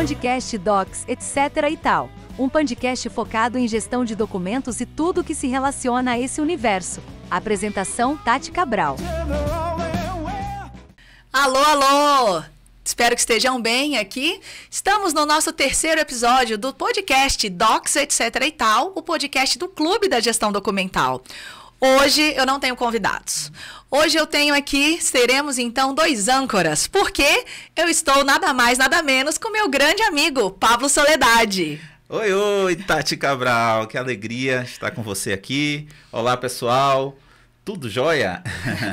Podcast Docs, etc. e tal. Um podcast focado em gestão de documentos e tudo que se relaciona a esse universo. Apresentação Tati Cabral. Alô, alô! Espero que estejam bem aqui. Estamos no nosso terceiro episódio do podcast Docs, etc. e tal, o podcast do Clube da Gestão Documental. Hoje eu não tenho convidados. Hoje eu tenho aqui, seremos então 2 âncoras, porque eu estou nada mais, nada menos com meu grande amigo, Pablo Soledade. Oi, Tati Cabral, que alegria estar com você aqui. Olá, pessoal, tudo jóia?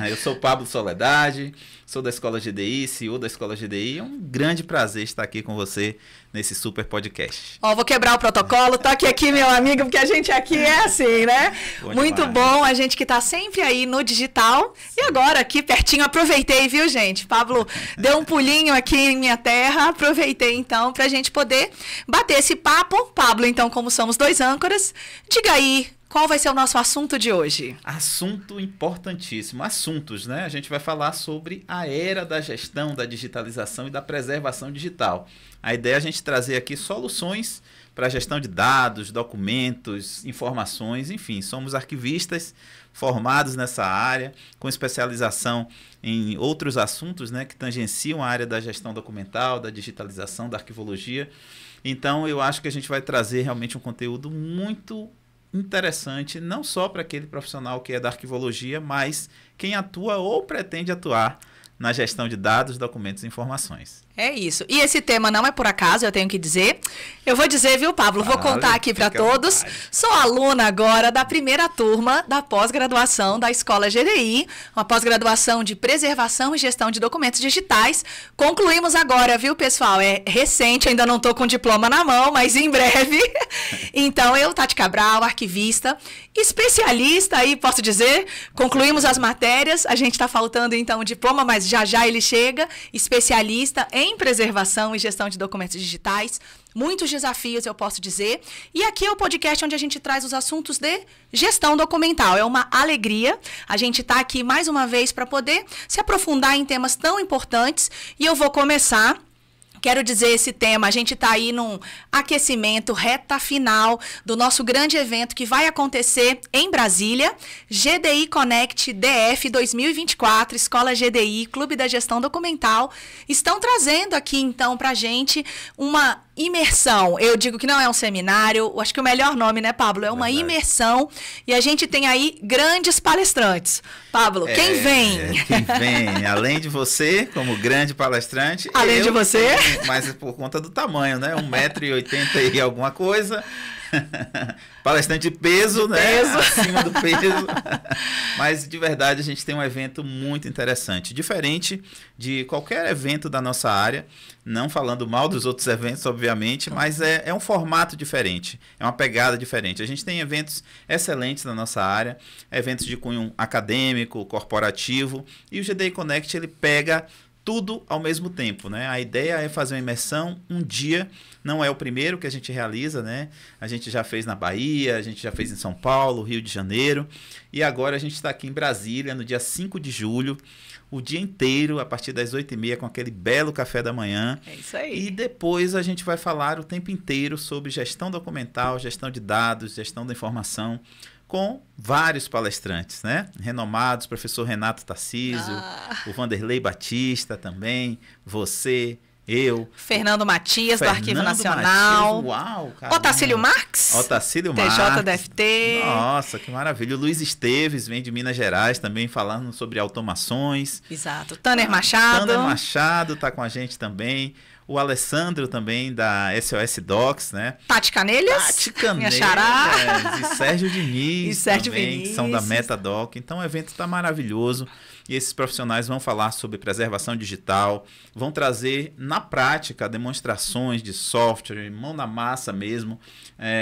Eu sou o Pablo Soledade, sou da Escola GDI, CEO da Escola GDI. É um grande prazer estar aqui com você nesse super podcast. Vou quebrar o protocolo, toque aqui, meu amigo, porque a gente aqui é assim, né? Muito bom, a gente que tá sempre aí no digital. E agora, aqui pertinho, aproveitei, viu, gente? Pablo deu um pulinho aqui em minha terra, aproveitei, então, pra gente poder bater esse papo. Pablo, então, como somos 2 âncoras, diga aí, qual vai ser o nosso assunto de hoje? Assunto importantíssimo. Assuntos, né? A gente vai falar sobre a era da gestão, da digitalização e da preservação digital. A ideia é a gente trazer aqui soluções para a gestão de dados, documentos, informações, enfim, somos arquivistas formados nessa área, com especialização em outros assuntos, né, que tangenciam a área da gestão documental, da digitalização, da arquivologia. Então, eu acho que a gente vai trazer realmente um conteúdo muito interessante, não só para aquele profissional que é da arquivologia, mas quem atua ou pretende atuar na gestão de dados, documentos e informações. É isso. E esse tema não é por acaso, eu tenho que dizer. Eu vou dizer, viu, Pablo? Vou contar aqui para todos. Sou aluna agora da primeira turma da pós-graduação da Escola GDI, uma pós-graduação de preservação e gestão de documentos digitais. Concluímos agora, viu, pessoal? É recente, ainda não estou com o diploma na mão, mas em breve. Então, eu, Tati Cabral, arquivista, especialista aí, posso dizer. Concluímos as matérias. A gente está faltando, então, o diploma, mas já ele chega. Especialista em preservação e gestão de documentos digitais. Muitos desafios, eu posso dizer. E aqui é o podcast onde a gente traz os assuntos de gestão documental. É uma alegria a gente estar aqui mais uma vez para poder se aprofundar em temas tão importantes. E eu vou começar. Quero dizer esse tema, a gente está aí num aquecimento, reta final do nosso grande evento que vai acontecer em Brasília, GDI Connect DF 2024, Escola GDI, Clube da Gestão Documental, estão trazendo aqui então para a gente uma imersão. Eu digo que não é um seminário, acho que o melhor nome, né, Pablo? É uma imersão e a gente tem aí grandes palestrantes. Pablo, quem vem? Quem vem? Além de você, como grande palestrante. Além de você? Mas por conta do tamanho, né? 1,80 m e alguma coisa. Palestrante de peso, né? Acima do peso. Mas, de verdade, a gente tem um evento muito interessante. Diferente de qualquer evento da nossa área. Não falando mal dos outros eventos, obviamente, mas é um formato diferente. É uma pegada diferente. A gente tem eventos excelentes na nossa área. Eventos de cunho acadêmico, corporativo. E o GDI Connect, ele pega tudo ao mesmo tempo, né? A ideia é fazer uma imersão um dia, não é o primeiro que a gente realiza, né? A gente já fez na Bahia, a gente já fez em São Paulo, Rio de Janeiro, e agora a gente está aqui em Brasília, no dia 5 de julho, o dia inteiro, a partir das 8h30, com aquele belo café da manhã. É isso aí. E depois a gente vai falar o tempo inteiro sobre gestão documental, gestão de dados, gestão da informação, com vários palestrantes, né? Renomados, professor Renato Tarcísio, o Vanderlei Batista também, você, eu. Fernando Matias, do Arquivo Nacional. Matias, uau, cara. Otacílio Marques. Otacílio Marques. TJDFT. Nossa, que maravilha. O Luiz Esteves, vem de Minas Gerais também, falando sobre automações. Exato. Tanner Machado. Tanner Machado está com a gente também. O Alessandro também, da SOS Docs, né? Tati Canelhas. Tati Canelhas. Minha xará. E Sérgio Diniz. E Sérgio também, Vinícius. que são da MetaDoc. Então o evento está maravilhoso. E esses profissionais vão falar sobre preservação digital, vão trazer na prática demonstrações de software, mão na massa mesmo.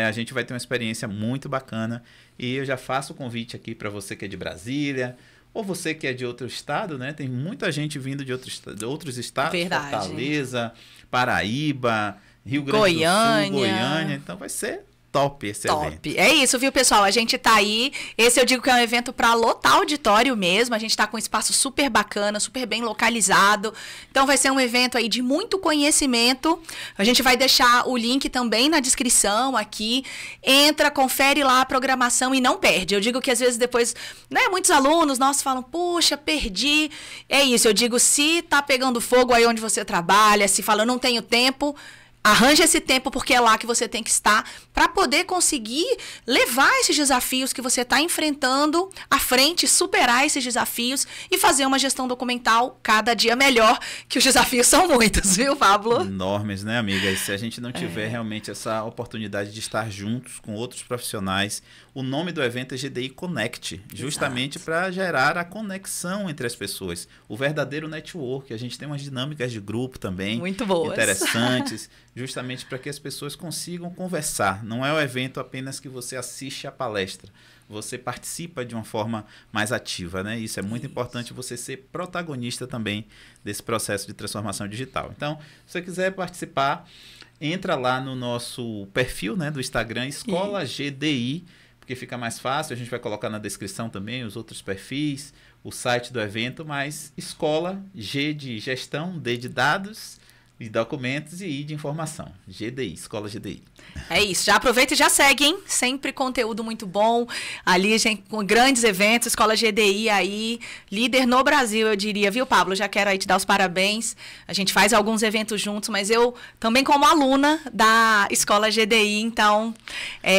A gente vai ter uma experiência muito bacana. E eu já faço o convite aqui para você que é de Brasília, ou você que é de outro estado, né? Tem muita gente vindo de outros estados. Verdade. Fortaleza, Paraíba, Rio Grande do Sul, Goiânia. Então vai ser top esse evento. É isso, viu, pessoal? A gente tá aí. Esse eu digo que é um evento para lotar auditório mesmo. A gente tá com um espaço super bacana, super bem localizado. Então vai ser um evento aí de muito conhecimento. A gente vai deixar o link também na descrição aqui. Entra, confere lá a programação e não perde. Eu digo que às vezes depois, né, muitos alunos nossos falam, puxa, perdi. É isso, eu digo, se tá pegando fogo aí onde você trabalha, se fala, eu não tenho tempo, arranje esse tempo, porque é lá que você tem que estar para poder conseguir levar esses desafios que você está enfrentando à frente, superar esses desafios e fazer uma gestão documental cada dia melhor, que os desafios são muitos, viu, Pablo? Enormes, né, amiga? E se a gente não tiver realmente essa oportunidade de estar juntos com outros profissionais, o nome do evento é GDI Connect, justamente para gerar a conexão entre as pessoas, o verdadeiro network. A gente tem umas dinâmicas de grupo também, muito boas, interessantes, justamente para que as pessoas consigam conversar. Não é um evento apenas que você assiste a palestra, você participa de uma forma mais ativa, né? Isso é muito importante, você ser protagonista também desse processo de transformação digital. Então, se você quiser participar, entra lá no nosso perfil, né, do Instagram, Escola GDI, porque fica mais fácil. A gente vai colocar na descrição também os outros perfis, o site do evento, mas Escola, G de gestão, D de dados e documentos e I de informação. GDI, Escola GDI. É isso, já aproveita e já segue, hein? Sempre conteúdo muito bom. Ali, gente, com grandes eventos, Escola GDI aí, líder no Brasil, eu diria, viu, Pablo? Já quero aí te dar os parabéns. A gente faz alguns eventos juntos, mas eu também como aluna da Escola GDI, então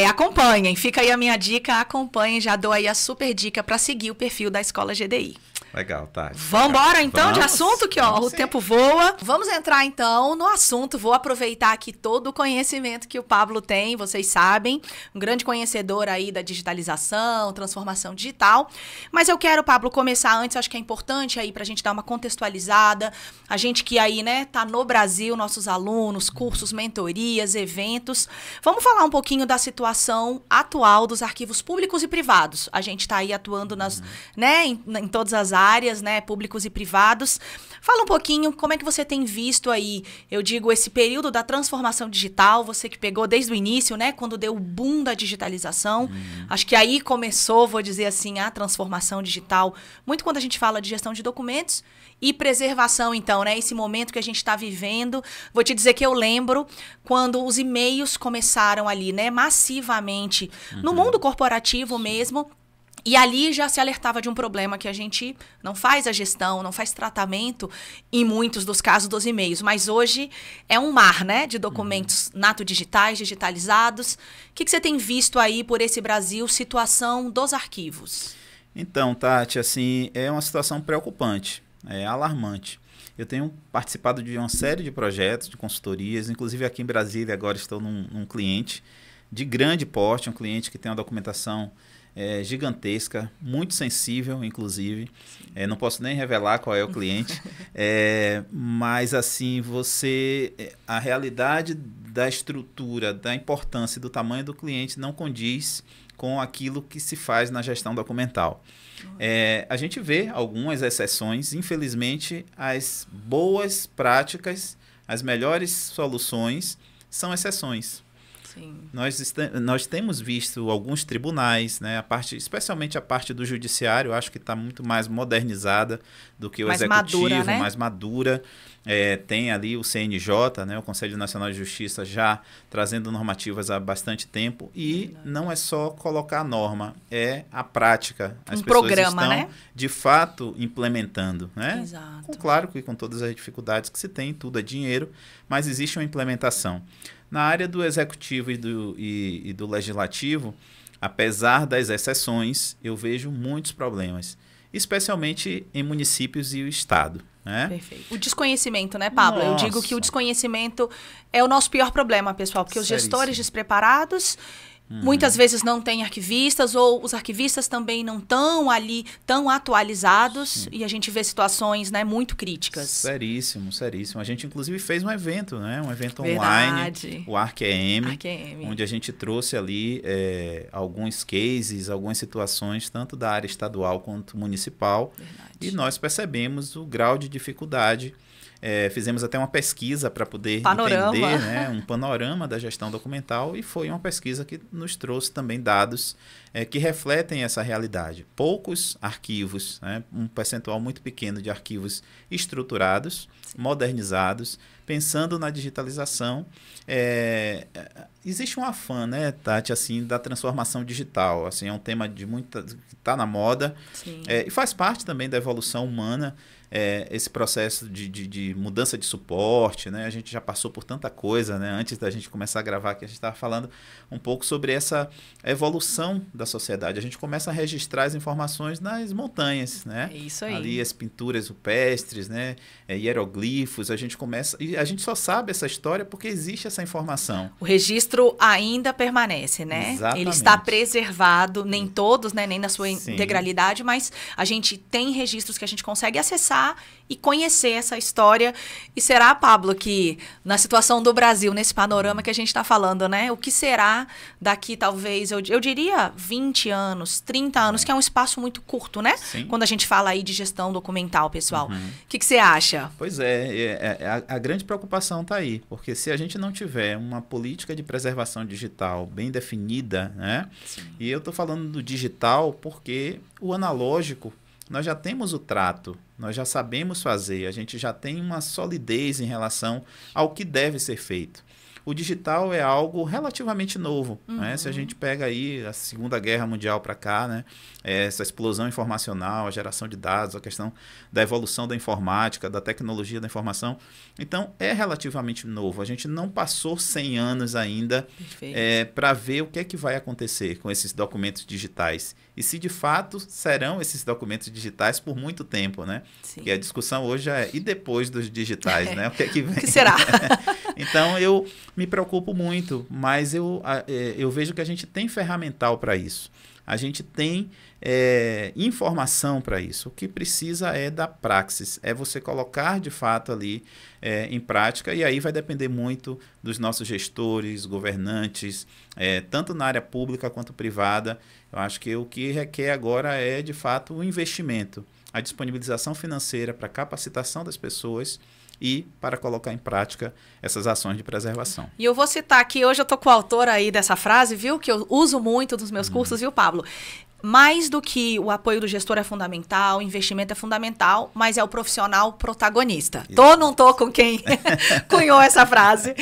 acompanhem. Fica aí a minha dica, acompanhem, já dou aí a super dica para seguir o perfil da Escola GDI. Legal, tá. Vamos embora então de assunto, que ó, o tempo voa. Vamos entrar então no assunto. Vou aproveitar aqui todo o conhecimento que o Pablo tem, vocês sabem, um grande conhecedor aí da digitalização, transformação digital. Mas eu quero, Pablo, começar antes, acho que é importante aí pra gente dar uma contextualizada. A gente que aí, né, tá no Brasil, nossos alunos, cursos, mentorias, eventos. Vamos falar um pouquinho da situação atual dos arquivos públicos e privados. A gente tá aí atuando né, em todas as áreas, né, públicos e privados. Fala um pouquinho como é que você tem visto aí, eu digo, esse período da transformação digital, você que pegou desde o início, né, quando deu o boom da digitalização. Acho que aí começou, vou dizer assim, a transformação digital, muito quando a gente fala de gestão de documentos e preservação, então, né, esse momento que a gente está vivendo. Vou te dizer que eu lembro quando os e-mails começaram ali, né, massivamente, no mundo corporativo mesmo. E ali já se alertava de um problema que a gente não faz a gestão, não faz tratamento em muitos dos casos dos e-mails. Mas hoje é um mar, né, de documentos digitais, digitalizados. O que você tem visto aí por esse Brasil, situação dos arquivos? Então, Tati, assim, é uma situação preocupante, é alarmante. Eu tenho participado de uma série de projetos, de consultorias, inclusive aqui em Brasília agora estou num cliente de grande porte, um cliente que tem uma documentação gigantesca, muito sensível, inclusive. Não posso nem revelar qual é o cliente, mas assim, a realidade da estrutura, da importância e do tamanho do cliente não condiz com aquilo que se faz na gestão documental. A gente vê algumas exceções, infelizmente, as boas práticas, as melhores soluções são exceções. Nós temos visto alguns tribunais, né, especialmente a parte do judiciário, acho que está muito mais modernizada do que o executivo, madura, né? mais madura. Tem ali o CNJ, né, o Conselho Nacional de Justiça, já trazendo normativas há bastante tempo. E não é só colocar a norma, é a prática. As pessoas programa, estão, né, de fato, implementando. Né? Exato. Claro que com todas as dificuldades que se tem, tudo é dinheiro, mas existe uma implementação. Na área do executivo e do legislativo, apesar das exceções, eu vejo muitos problemas, especialmente em municípios e o estado. Né? Perfeito. O desconhecimento, né, Pablo? Nossa. Eu digo que o desconhecimento é o nosso pior problema, pessoal, porque os gestores despreparados muitas vezes não têm arquivistas, ou os arquivistas também não estão ali tão atualizados. E a gente vê situações, né, muito críticas. Seríssimo, seríssimo. A gente, inclusive, fez um evento, né? Um evento Verdade. online, o ArcEM, ArcEM, onde a gente trouxe ali alguns cases, algumas situações, tanto da área estadual quanto municipal. Verdade. E nós percebemos o grau de dificuldade Fizemos até uma pesquisa para poder entender, né, um panorama da gestão documental, e foi uma pesquisa que nos trouxe também dados que refletem essa realidade. Poucos arquivos, né, um percentual muito pequeno de arquivos estruturados, modernizados, pensando na digitalização. Existe um afã, né, Tati, assim, da transformação digital. Assim, é um tema que está na moda, e faz parte também da evolução humana. Esse processo de mudança de suporte, né? A gente já passou por tanta coisa, né? Antes da gente começar a gravar aqui, a gente estava falando um pouco sobre essa evolução da sociedade. A gente começa a registrar as informações nas montanhas, né? Isso aí. Ali as pinturas rupestres, né? Hieroglifos, a gente começa... E a gente só sabe essa história porque existe essa informação. O registro ainda permanece, né? Exatamente. Ele está preservado, nem todos, né? Nem na sua integralidade, mas a gente tem registros que a gente consegue acessar e conhecer essa história. E será, Pablo, que na situação do Brasil, nesse panorama que a gente está falando, né? O que será daqui, talvez, eu diria 20 anos, 30 anos, que é um espaço muito curto, né? Sim. Quando a gente fala aí de gestão documental, pessoal. O que você acha? Pois a grande preocupação está aí, porque se a gente não tiver uma política de preservação digital bem definida, né? Sim. E eu estou falando do digital porque o analógico, nós já temos o trato, nós já sabemos fazer, a gente já tem uma solidez em relação ao que deve ser feito. O digital é algo relativamente novo, né? Se a gente pega aí a Segunda Guerra Mundial para cá, né? Essa explosão informacional, a geração de dados, a questão da evolução da informática, da tecnologia da informação. Então, é relativamente novo. A gente não passou 100 anos ainda para ver o que é que vai acontecer com esses documentos digitais. E se de fato serão esses documentos digitais por muito tempo, né? Sim. Porque a discussão hoje é e depois dos digitais, né? O que é que vem? O que será? Então, eu me preocupo muito, mas eu vejo que a gente tem ferramental para isso. A gente tem informação para isso. O que precisa é da praxis, é você colocar de fato ali em prática, e aí vai depender muito dos nossos gestores, governantes, tanto na área pública quanto privada. Eu acho que o que requer agora é de fato o investimento, a disponibilização financeira para capacitação das pessoas e para colocar em prática essas ações de preservação. E eu vou citar aqui, hoje eu tô com o autor aí dessa frase, viu? Que eu uso muito nos meus cursos, viu, Pablo? Mais do que o apoio do gestor é fundamental, o investimento é fundamental, mas é o profissional protagonista. Não tô com quem cunhou essa frase.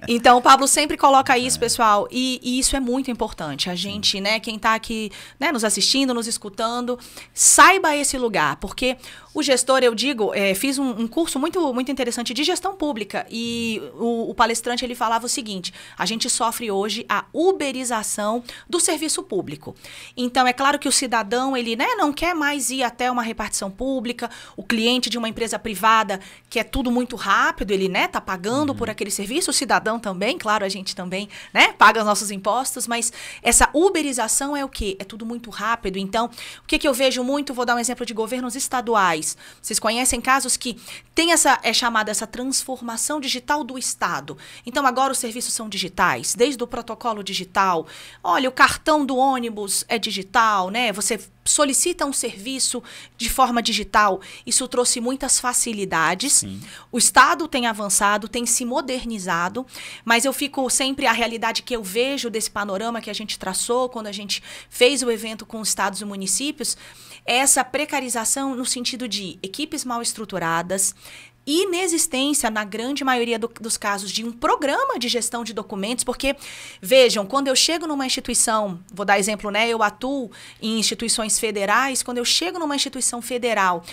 Então, o Pablo sempre coloca isso, pessoal, e isso é muito importante. A gente, né, quem tá aqui, né, nos assistindo, nos escutando, saiba esse lugar, porque o gestor, eu digo, fiz um curso muito, muito interessante de gestão pública, e o palestrante, ele falava o seguinte: a gente sofre hoje a uberização do serviço público. Então, é claro que o cidadão, ele, né, não quer mais ir até uma repartição pública, o cliente de uma empresa privada, que é tudo muito rápido, ele, né, tá pagando por aquele serviço, o cidadão também, claro, a gente também, né, paga os nossos impostos, mas essa uberização é o quê? É tudo muito rápido. Então, o que eu vejo muito, vou dar um exemplo de governos estaduais. Vocês conhecem casos que tem chamada essa transformação digital do Estado. Então, agora os serviços são digitais, desde o protocolo digital. Olha, o cartão do ônibus é digital, né? Você solicita um serviço de forma digital. Isso trouxe muitas facilidades. Sim. O Estado tem avançado, tem se modernizado, mas eu fico sempre, a realidade que eu vejo desse panorama que a gente traçou quando a gente fez o evento com os estados e municípios, é essa precarização no sentido de equipes mal estruturadas, inexistência, na grande maioria dos casos, de um programa de gestão de documentos, porque, vejam, quando eu chego numa instituição, vou dar exemplo, né, eu atuo em instituições federais, quando eu chego numa instituição federal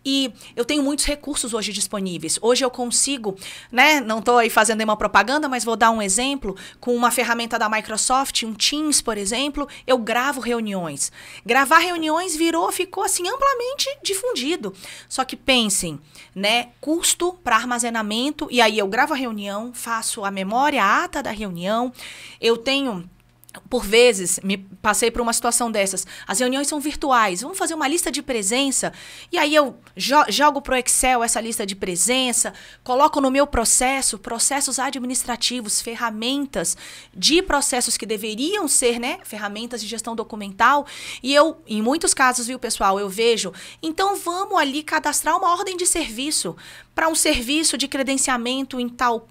e eu tenho muitos recursos hoje disponíveis, hoje eu consigo, né, não estou aí fazendo nenhuma propaganda, mas vou dar um exemplo, com uma ferramenta da Microsoft, um Teams, por exemplo, eu gravo reuniões. Gravar reuniões ficou assim amplamente difundido. Só que pensem, né, custo para armazenamento, e aí eu gravo a reunião, faço a memória, a ata da reunião, eu tenho por vezes, me passei por uma situação dessas. As reuniões são virtuais. Vamos fazer uma lista de presença. E aí eu jogo para o Excel essa lista de presença, coloco no meu processo, processos administrativos, ferramentas de processos que deveriam ser, né, ferramentas de gestão documental. E eu, em muitos casos, viu, pessoal, eu vejo, então vamos ali cadastrar uma ordem de serviço para um serviço de credenciamento em tal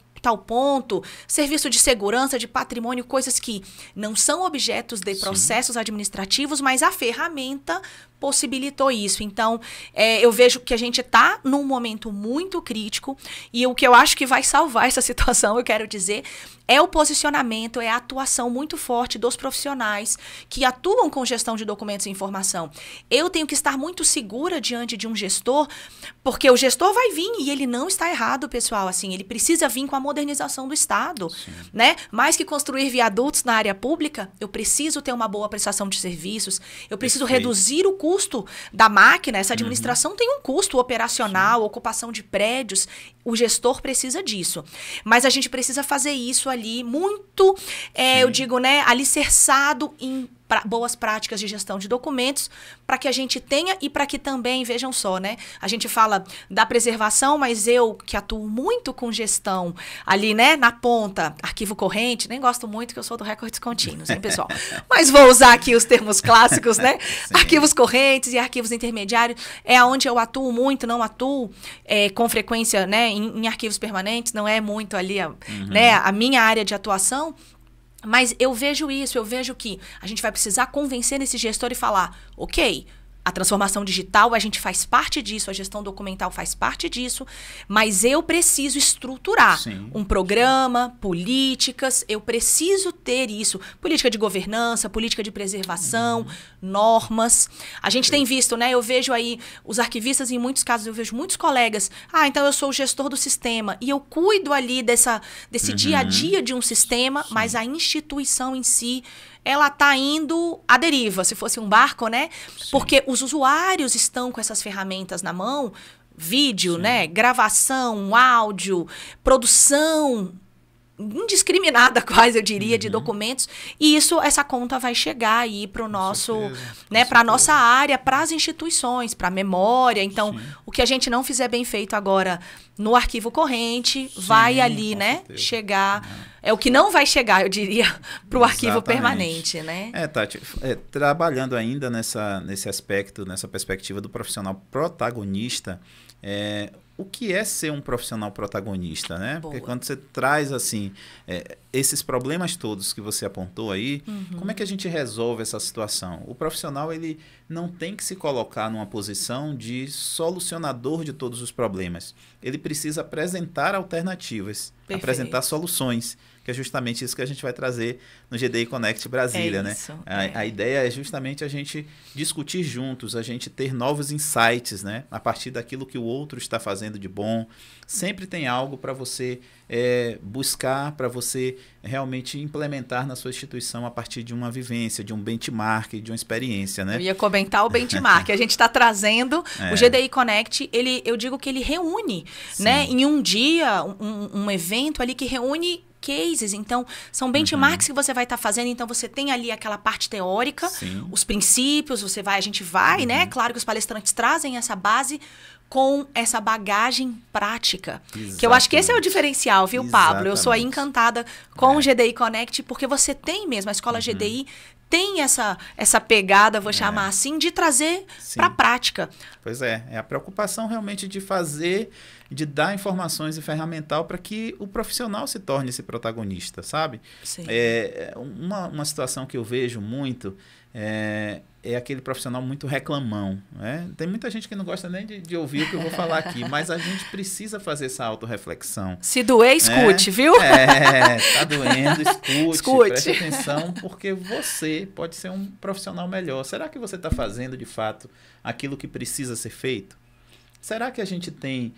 ponto, serviço de segurança, de patrimônio, coisas que não são objetos de processos administrativos, mas a ferramenta possibilitou isso. Então, eu vejo que a gente está num momento muito crítico e o que eu acho que vai salvar essa situação, eu quero dizer, é o posicionamento, é a atuação muito forte dos profissionais que atuam com gestão de documentos e informação. Eu tenho que estar muito segura diante de um gestor, porque o gestor vai vir e ele não está errado, pessoal. Assim, ele precisa vir com a modernização do Estado, né? Mais que construir viadutos na área pública, eu preciso ter uma boa prestação de serviços, eu preciso reduzir o custo da máquina. Essa administração tem um custo operacional, ocupação de prédios. O gestor precisa disso. Mas a gente precisa fazer isso ali muito, eu digo, né, alicerçado em boas práticas de gestão de documentos, para que a gente tenha e para que também, vejam só, né, a gente fala da preservação, mas eu que atuo muito com gestão ali, né, na ponta, arquivo corrente, nem gosto muito que eu sou do recordes contínuos, hein, pessoal? Mas vou usar aqui os termos clássicos, né? Arquivos correntes e arquivos intermediários, é onde eu atuo muito, não atuo com frequência, né, em arquivos permanentes, não é muito ali, né, a minha área de atuação. Mas eu vejo isso, eu vejo que a gente vai precisar convencer esse gestor e falar, ok, a transformação digital, a gente faz parte disso, a gestão documental faz parte disso, mas eu preciso estruturar um programa, políticas, eu preciso ter isso, política de governança, política de preservação, normas. A gente tem visto, né, eu vejo aí os arquivistas, em muitos casos, eu vejo muitos colegas, então eu sou o gestor do sistema, e eu cuido ali desse dia a dia de um sistema, mas a instituição em si, ela está indo à deriva, se fosse um barco, né? Porque os usuários estão com essas ferramentas na mão, vídeo, né? Gravação, áudio, produção indiscriminada, quase, eu diria, de documentos. E essa conta vai chegar aí para o nosso, né, para a nossa área, para as instituições, para a memória. Então, o que a gente não fizer bem feito agora no arquivo corrente, vai ali, né, chegar. É o que não vai chegar, eu diria, para o arquivo permanente, né? Tati, trabalhando ainda nesse aspecto, nessa perspectiva do profissional protagonista, o que é ser um profissional protagonista, né? Porque quando você traz, assim, esses problemas todos que você apontou aí, como é que a gente resolve essa situação? O profissional, ele não tem que se colocar numa posição de solucionador de todos os problemas. Ele precisa apresentar alternativas, apresentar soluções, que é justamente isso que a gente vai trazer no GDI Connect Brasília, né? A ideia é justamente a gente discutir juntos, a gente ter novos insights, né? A partir daquilo que o outro está fazendo de bom. Sempre tem algo para você buscar, para você realmente implementar na sua instituição a partir de uma vivência, de um benchmark, de uma experiência, né? Eu ia comentar o benchmark. A gente está trazendo o GDI Connect, eu digo que ele reúne, né? Em um dia, um evento ali que reúne cases, então são benchmarks que você vai estar fazendo, então você tem ali aquela parte teórica, os princípios, a gente vai, né? Claro que os palestrantes trazem essa base com essa bagagem prática, que eu acho que esse é o diferencial, viu, Pablo? Eu sou aí encantada com o GDI Connect, porque você tem mesmo, a escola GDI tem essa pegada, vou chamar assim, de trazer para a prática. Pois é a preocupação realmente de fazer, de dar informações e ferramental para que o profissional se torne esse protagonista, sabe? Uma situação que eu vejo muito é aquele profissional muito reclamão, né? Tem muita gente que não gosta nem de ouvir o que eu vou falar aqui, mas a gente precisa fazer essa autorreflexão. Se doer, escute, viu? Tá doendo, escute, preste atenção, porque você pode ser um profissional melhor. Será que você está fazendo, de fato, aquilo que precisa ser feito? Será que a gente tem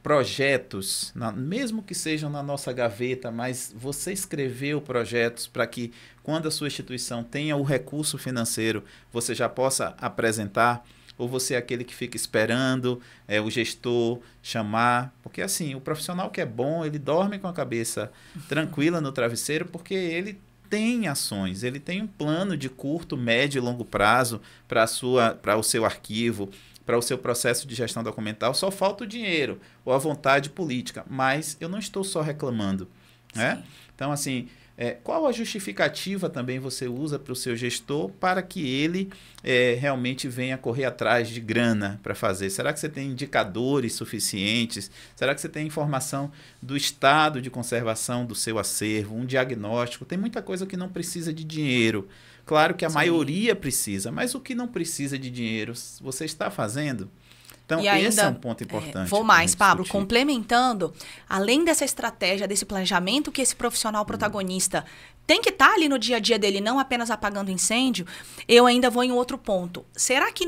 projetos, mesmo que sejam na nossa gaveta, mas você escreveu projetos para que, quando a sua instituição tenha o recurso financeiro, você já possa apresentar? Ou você é aquele que fica esperando o gestor chamar? Porque, assim, o profissional que é bom, ele dorme com a cabeça tranquila no travesseiro, porque ele tem ações, ele tem um plano de curto, médio e longo prazo para o seu arquivo, para o seu processo de gestão documental. Só falta o dinheiro ou a vontade política, mas eu não estou só reclamando, né? Então, assim, qual a justificativa também você usa para o seu gestor para que ele realmente venha correr atrás de grana para fazer? Será que você tem indicadores suficientes? Será que você tem informação do estado de conservação do seu acervo, um diagnóstico? Tem muita coisa que não precisa de dinheiro. Claro que a maioria precisa, mas o que não precisa de dinheiro, você está fazendo? Então, e ainda, esse é um ponto importante. Vou mais, Pablo, complementando, além dessa estratégia, desse planejamento que esse profissional protagonista tem que estar ali no dia a dia dele, não apenas apagando incêndio, eu ainda vou em outro ponto. Será que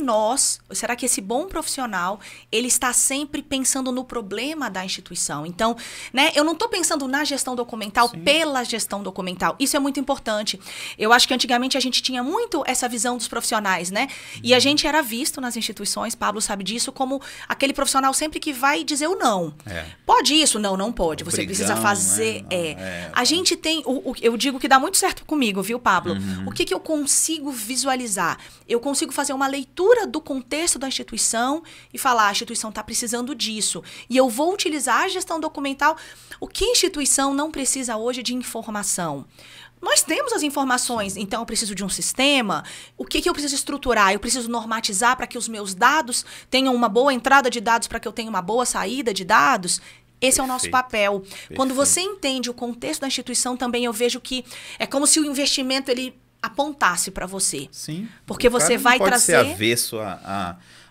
esse bom profissional, ele está sempre pensando no problema da instituição? Então, né, eu não estou pensando na gestão documental pela gestão documental. Isso é muito importante. Eu acho que antigamente a gente tinha muito essa visão dos profissionais, né? E a gente era visto nas instituições, Pablo sabe disso, como aquele profissional sempre que vai dizer o não. Pode isso? Não, não pode. Você precisa fazer. A gente tem, eu digo que dá muito certo comigo, viu, Pablo? O que eu consigo visualizar? Eu consigo fazer uma leitura do contexto da instituição e falar, a instituição está precisando disso. E eu vou utilizar a gestão documental. O que a instituição não precisa hoje de informação? Nós temos as informações, então eu preciso de um sistema. O que eu preciso estruturar? Eu preciso normatizar para que os meus dados tenham uma boa entrada de dados, para que eu tenha uma boa saída de dados? Esse é o nosso papel. Quando você entende o contexto da instituição, também eu vejo que é como se o investimento ele apontasse para você. Sim. Porque você vai trazer... Pode ser avesso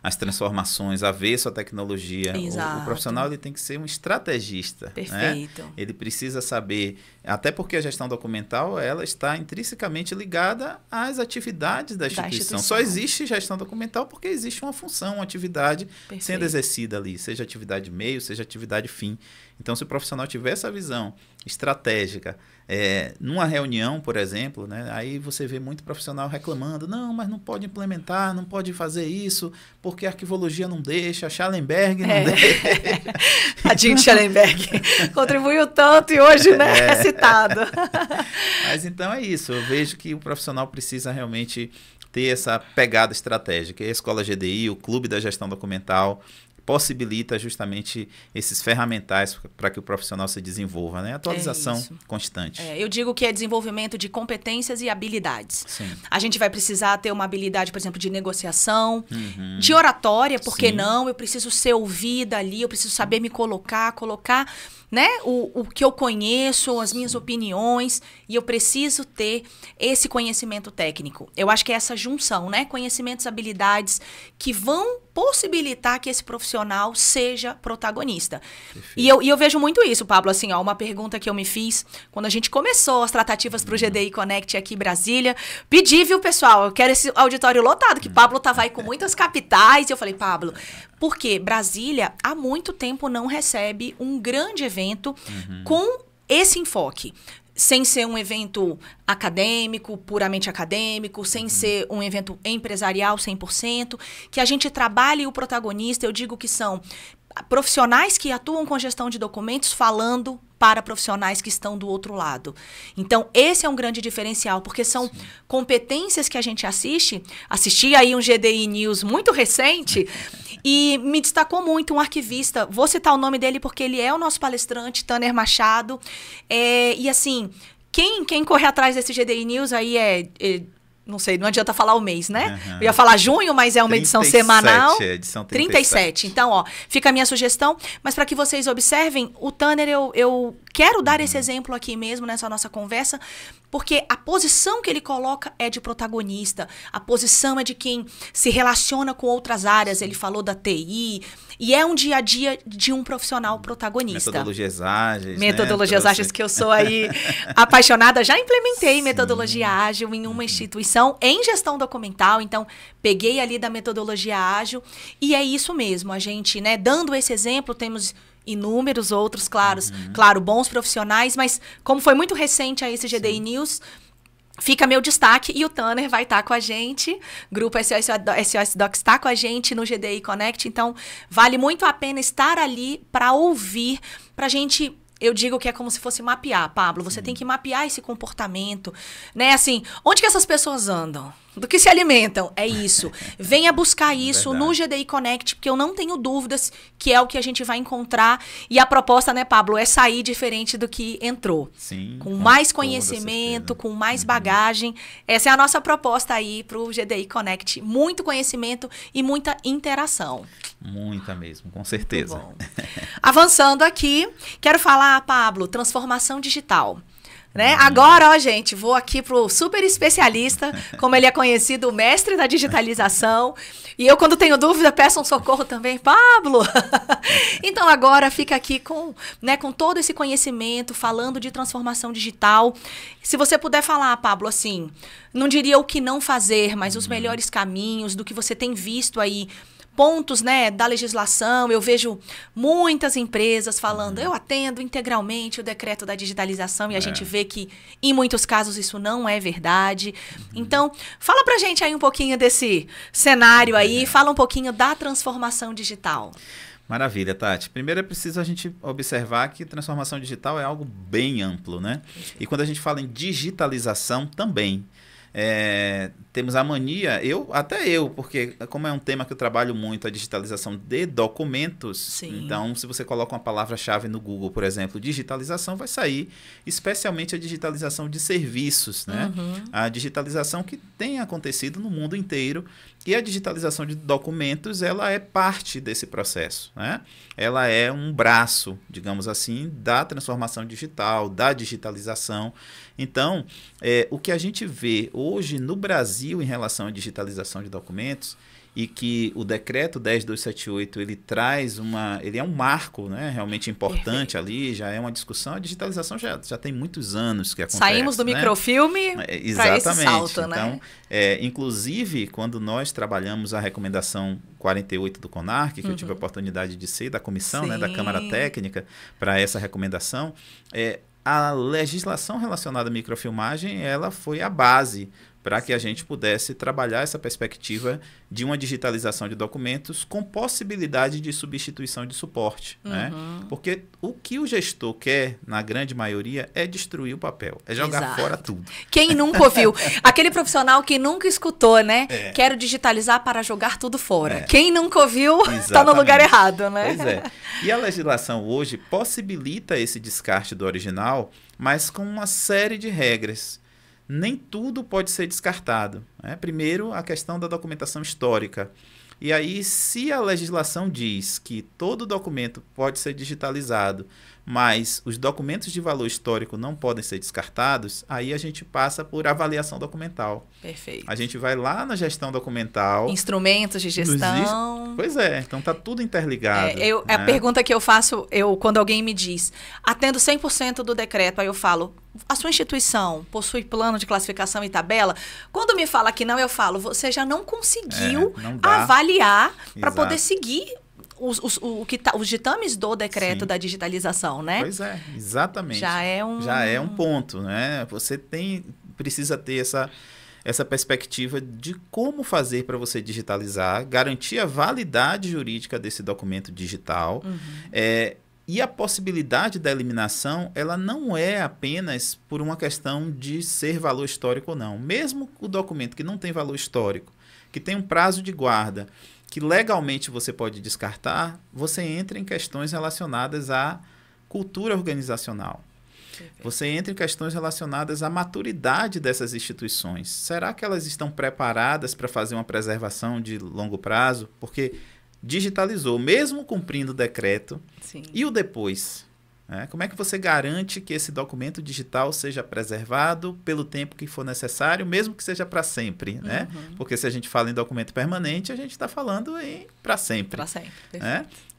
às transformações, avesso à tecnologia. Exato. O profissional ele tem que ser um estrategista. Perfeito. Né? Ele precisa saber, até porque a gestão documental ela está intrinsecamente ligada às atividades da instituição. Só existe gestão documental porque existe uma função, uma atividade sendo exercida ali, seja atividade meio, seja atividade fim. Então, se o profissional tiver essa visão estratégica, numa reunião, por exemplo, né, aí você vê muito profissional reclamando, não, mas não pode implementar, não pode fazer isso, porque a arquivologia não deixa, a Schallenberg não deixa. Tadinho de Schallenberg, contribuiu tanto e hoje é citado. Mas então é isso, eu vejo que o profissional precisa realmente ter essa pegada estratégica. E a Escola GDI, o Clube da Gestão Documental, possibilita justamente esses ferramentais para que o profissional se desenvolva, né? Atualização constante. Eu digo que é desenvolvimento de competências e habilidades. Sim. A gente vai precisar ter uma habilidade, por exemplo, de negociação, de oratória, por que não? Eu preciso ser ouvida ali, eu preciso saber me colocar, né, o que eu conheço, as minhas opiniões, e eu preciso ter esse conhecimento técnico. Eu acho que é essa junção, né? Conhecimentos, habilidades que vão possibilitar que esse profissional seja protagonista. E eu vejo muito isso, Pablo, assim, ó, uma pergunta que eu me fiz quando a gente começou as tratativas para o GDI Connect aqui em Brasília. Pedi, viu, pessoal, eu quero esse auditório lotado, que Pablo estava aí com muitas capitais, e eu falei, Pablo, porque Brasília há muito tempo não recebe um grande evento com esse enfoque. Sem ser um evento acadêmico, puramente acadêmico, sem ser um evento empresarial 100%, que a gente trabalhe o protagonista, eu digo que são profissionais que atuam com gestão de documentos falando para profissionais que estão do outro lado. Então, esse é um grande diferencial, porque são competências que a gente assisti aí um GDI News muito recente, e me destacou muito um arquivista, vou citar o nome dele porque ele é o nosso palestrante, Tanner Machado, e assim, quem correr atrás desse GDI News aí não sei, não adianta falar o mês, né? Eu ia falar junho, mas é uma edição semanal. Edição 37. Então, ó, fica a minha sugestão. Mas para que vocês observem, o Tanner, eu quero dar esse exemplo aqui mesmo, nessa nossa conversa, porque a posição que ele coloca é de protagonista. A posição é de quem se relaciona com outras áreas. Ele falou da TI. E é um dia a dia de um profissional protagonista. Metodologias ágeis. Metodologias ágeis, que eu sou aí apaixonada. Já implementei metodologia ágil em uma instituição em gestão documental. Então, peguei ali da metodologia ágil. E é isso mesmo. A gente, né, dando esse exemplo, temos inúmeros outros, claro, bons profissionais. Mas, como foi muito recente a esse GDI News, fica meu destaque, e o Tanner vai estar com a gente, Grupo SOS Docs está com a gente no GDI Connect, então vale muito a pena estar ali para ouvir, para a gente eu digo que é como se fosse mapear, Pablo. Você tem que mapear esse comportamento, né? Assim, onde que essas pessoas andam? Do que se alimentam? É isso. Venha buscar isso no GDI Connect, porque eu não tenho dúvidas que é o que a gente vai encontrar. E a proposta, né, Pablo, é sair diferente do que entrou. Sim. Com mais conhecimento, com mais bagagem. Essa é a nossa proposta aí para o GDI Connect. Muito conhecimento e muita interação. Muita mesmo, com certeza. Muito bom. Avançando aqui, quero falar, Pablo, transformação digital. Né? Agora, ó, gente, vou aqui pro super especialista, como ele é conhecido, o mestre da digitalização. E eu, quando tenho dúvida, peço um socorro também, Pablo. Então, agora fica aqui com todo esse conhecimento, falando de transformação digital. Se você puder falar, Pablo, assim, não diria o que não fazer, mas os melhores caminhos, do que você tem visto aí, pontos, né, da legislação. Eu vejo muitas empresas falando, eu atendo integralmente o decreto da digitalização, e a gente vê que, em muitos casos, isso não é verdade. Então, fala pra gente aí um pouquinho desse cenário aí, fala um pouquinho da transformação digital. Maravilha, Tati. Primeiro é preciso a gente observar que transformação digital é algo bem amplo, né? E quando a gente fala em digitalização também, temos a mania, até eu, porque como é um tema que eu trabalho muito, a digitalização de documentos, Sim. Então se você coloca uma palavra-chave no Google, por exemplo, digitalização, vai sair especialmente a digitalização de serviços, né? A digitalização que tem acontecido no mundo inteiro, e a digitalização de documentos, ela é parte desse processo, né? Ela é um braço, digamos assim, da transformação digital, da digitalização. Então, o que a gente vê hoje no Brasil em relação à digitalização de documentos, e que o decreto 10.278 ele é um marco, né, realmente importante ali, já é uma discussão. A digitalização já tem muitos anos que acontece. Saímos do microfilme para esse salto, então, né? Inclusive, quando nós trabalhamos a recomendação 48 do CONARC, que eu tive a oportunidade de ser da comissão, né, da Câmara Técnica, para essa recomendação, a legislação relacionada à microfilmagem, ela foi a base para que a gente pudesse trabalhar essa perspectiva de uma digitalização de documentos com possibilidade de substituição de suporte, né? Porque o que o gestor quer, na grande maioria, é destruir o papel, é jogar fora tudo. Quem nunca ouviu? Aquele profissional que nunca escutou, né? Quero digitalizar para jogar tudo fora. Quem nunca ouviu está no lugar errado, né? Pois é. E a legislação hoje possibilita esse descarte do original, mas com uma série de regras. Nem tudo pode ser descartado, né? Primeiro, a questão da documentação histórica. E aí, se a legislação diz que todo documento pode ser digitalizado, mas os documentos de valor histórico não podem ser descartados, aí a gente passa por avaliação documental. Perfeito. A gente vai lá na gestão documental. Instrumentos de gestão. Pois é, então tá tudo interligado. Né? A pergunta que eu faço, quando alguém me diz, atendo 100% do decreto, aí eu falo, a sua instituição possui plano de classificação e tabela? Quando me fala que não, eu falo, você já não conseguiu avaliar para poder seguir os ditames do decreto da digitalização, né? Pois é, exatamente. Já é um ponto, né? Você precisa ter essa perspectiva de como fazer para você digitalizar, garantir a validade jurídica desse documento digital. E a possibilidade da eliminação, ela não é apenas por uma questão de ser valor histórico ou não. Mesmo o documento que não tem valor histórico, que tem um prazo de guarda, que legalmente você pode descartar, você entra em questões relacionadas à cultura organizacional. Você entra em questões relacionadas à maturidade dessas instituições. Será que elas estão preparadas para fazer uma preservação de longo prazo? Porque digitalizou, mesmo cumprindo o decreto. Sim. E o depois? Como é que você garante que esse documento digital seja preservado pelo tempo que for necessário, mesmo que seja para sempre? Né? Porque se a gente fala em documento permanente, a gente está falando em para sempre. Para sempre.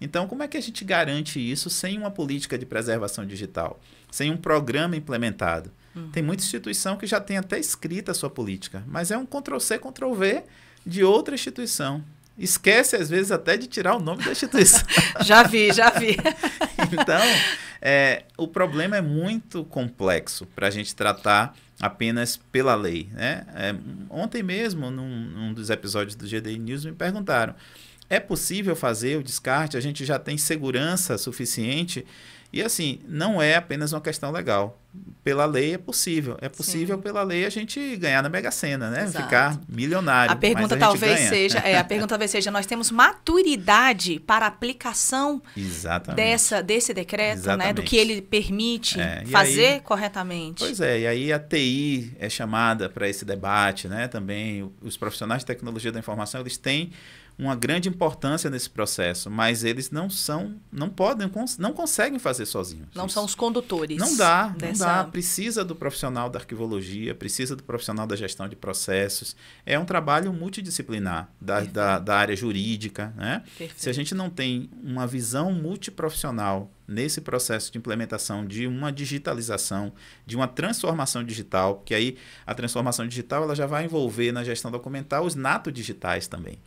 Então, como é que a gente garante isso sem uma política de preservação digital? Sem um programa implementado? Tem muita instituição que já tem até escrita a sua política, mas é um Ctrl+C, Ctrl+V de outra instituição. Esquece, às vezes, até de tirar o nome da instituição. Já vi. Então, o problema é muito complexo para a gente tratar apenas pela lei, né? Ontem mesmo, num dos episódios do GDI News, me perguntaram, É possível fazer o descarte, a gente já tem segurança suficiente. E assim, não é apenas uma questão legal. Pela lei é possível. É possível, pela lei, a gente ganhar na Mega Sena, né? Exato. Ficar milionário. A pergunta talvez seja, nós temos maturidade para aplicação desse decreto, né? Do que ele permite fazer corretamente. Pois é, e aí a TI é chamada para esse debate, né? Também os profissionais de tecnologia da informação, eles têm uma grande importância nesse processo, mas eles não conseguem fazer sozinhos. Não são os condutores. Não dá. Precisa do profissional da arquivologia, precisa do profissional da gestão de processos. É um trabalho multidisciplinar da área jurídica, né? Se a gente não tem uma visão multiprofissional nesse processo de implementação de uma digitalização, de uma transformação digital, porque aí a transformação digital ela já vai envolver na gestão documental os nato-digitais também,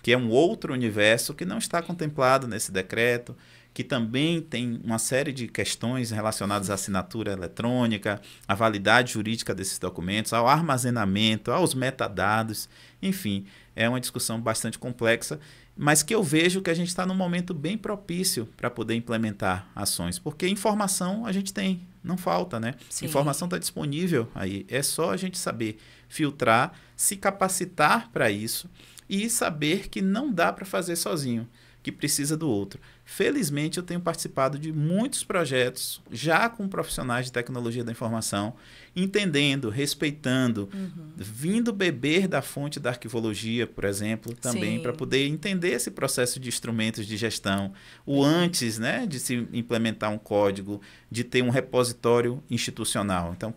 que é um outro universo que não está contemplado nesse decreto, que também tem uma série de questões relacionadas à assinatura eletrônica, à validade jurídica desses documentos, ao armazenamento, aos metadados, enfim, é uma discussão bastante complexa, mas que eu vejo que a gente está num momento bem propício para poder implementar ações, porque informação a gente tem, não falta, né? Sim. Informação está disponível aí, é só a gente saber filtrar, se capacitar para isso, e saber que não dá para fazer sozinho, que precisa do outro. Felizmente, eu tenho participado de muitos projetos, já com profissionais de tecnologia da informação, entendendo, respeitando, vindo beber da fonte da arquivologia, por exemplo, também, para poder entender esse processo de instrumentos de gestão, o antes, né, de se implementar um código, de ter um repositório institucional. Então,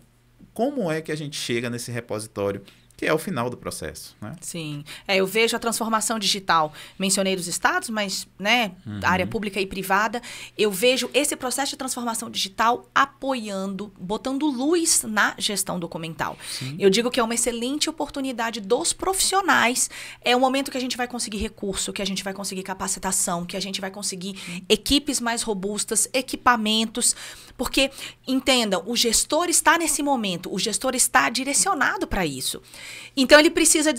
como é que a gente chega nesse repositório, que é o final do processo, né? Sim. Eu vejo a transformação digital. Mencionei dos estados, mas, né, área pública e privada. Eu vejo esse processo de transformação digital apoiando, botando luz na gestão documental. Sim. Eu digo que é uma excelente oportunidade dos profissionais. É o momento que a gente vai conseguir recurso, que a gente vai conseguir capacitação, que a gente vai conseguir equipes mais robustas, equipamentos. Porque, entendam, o gestor está nesse momento, o gestor está direcionado para isso. Então, ele precisa,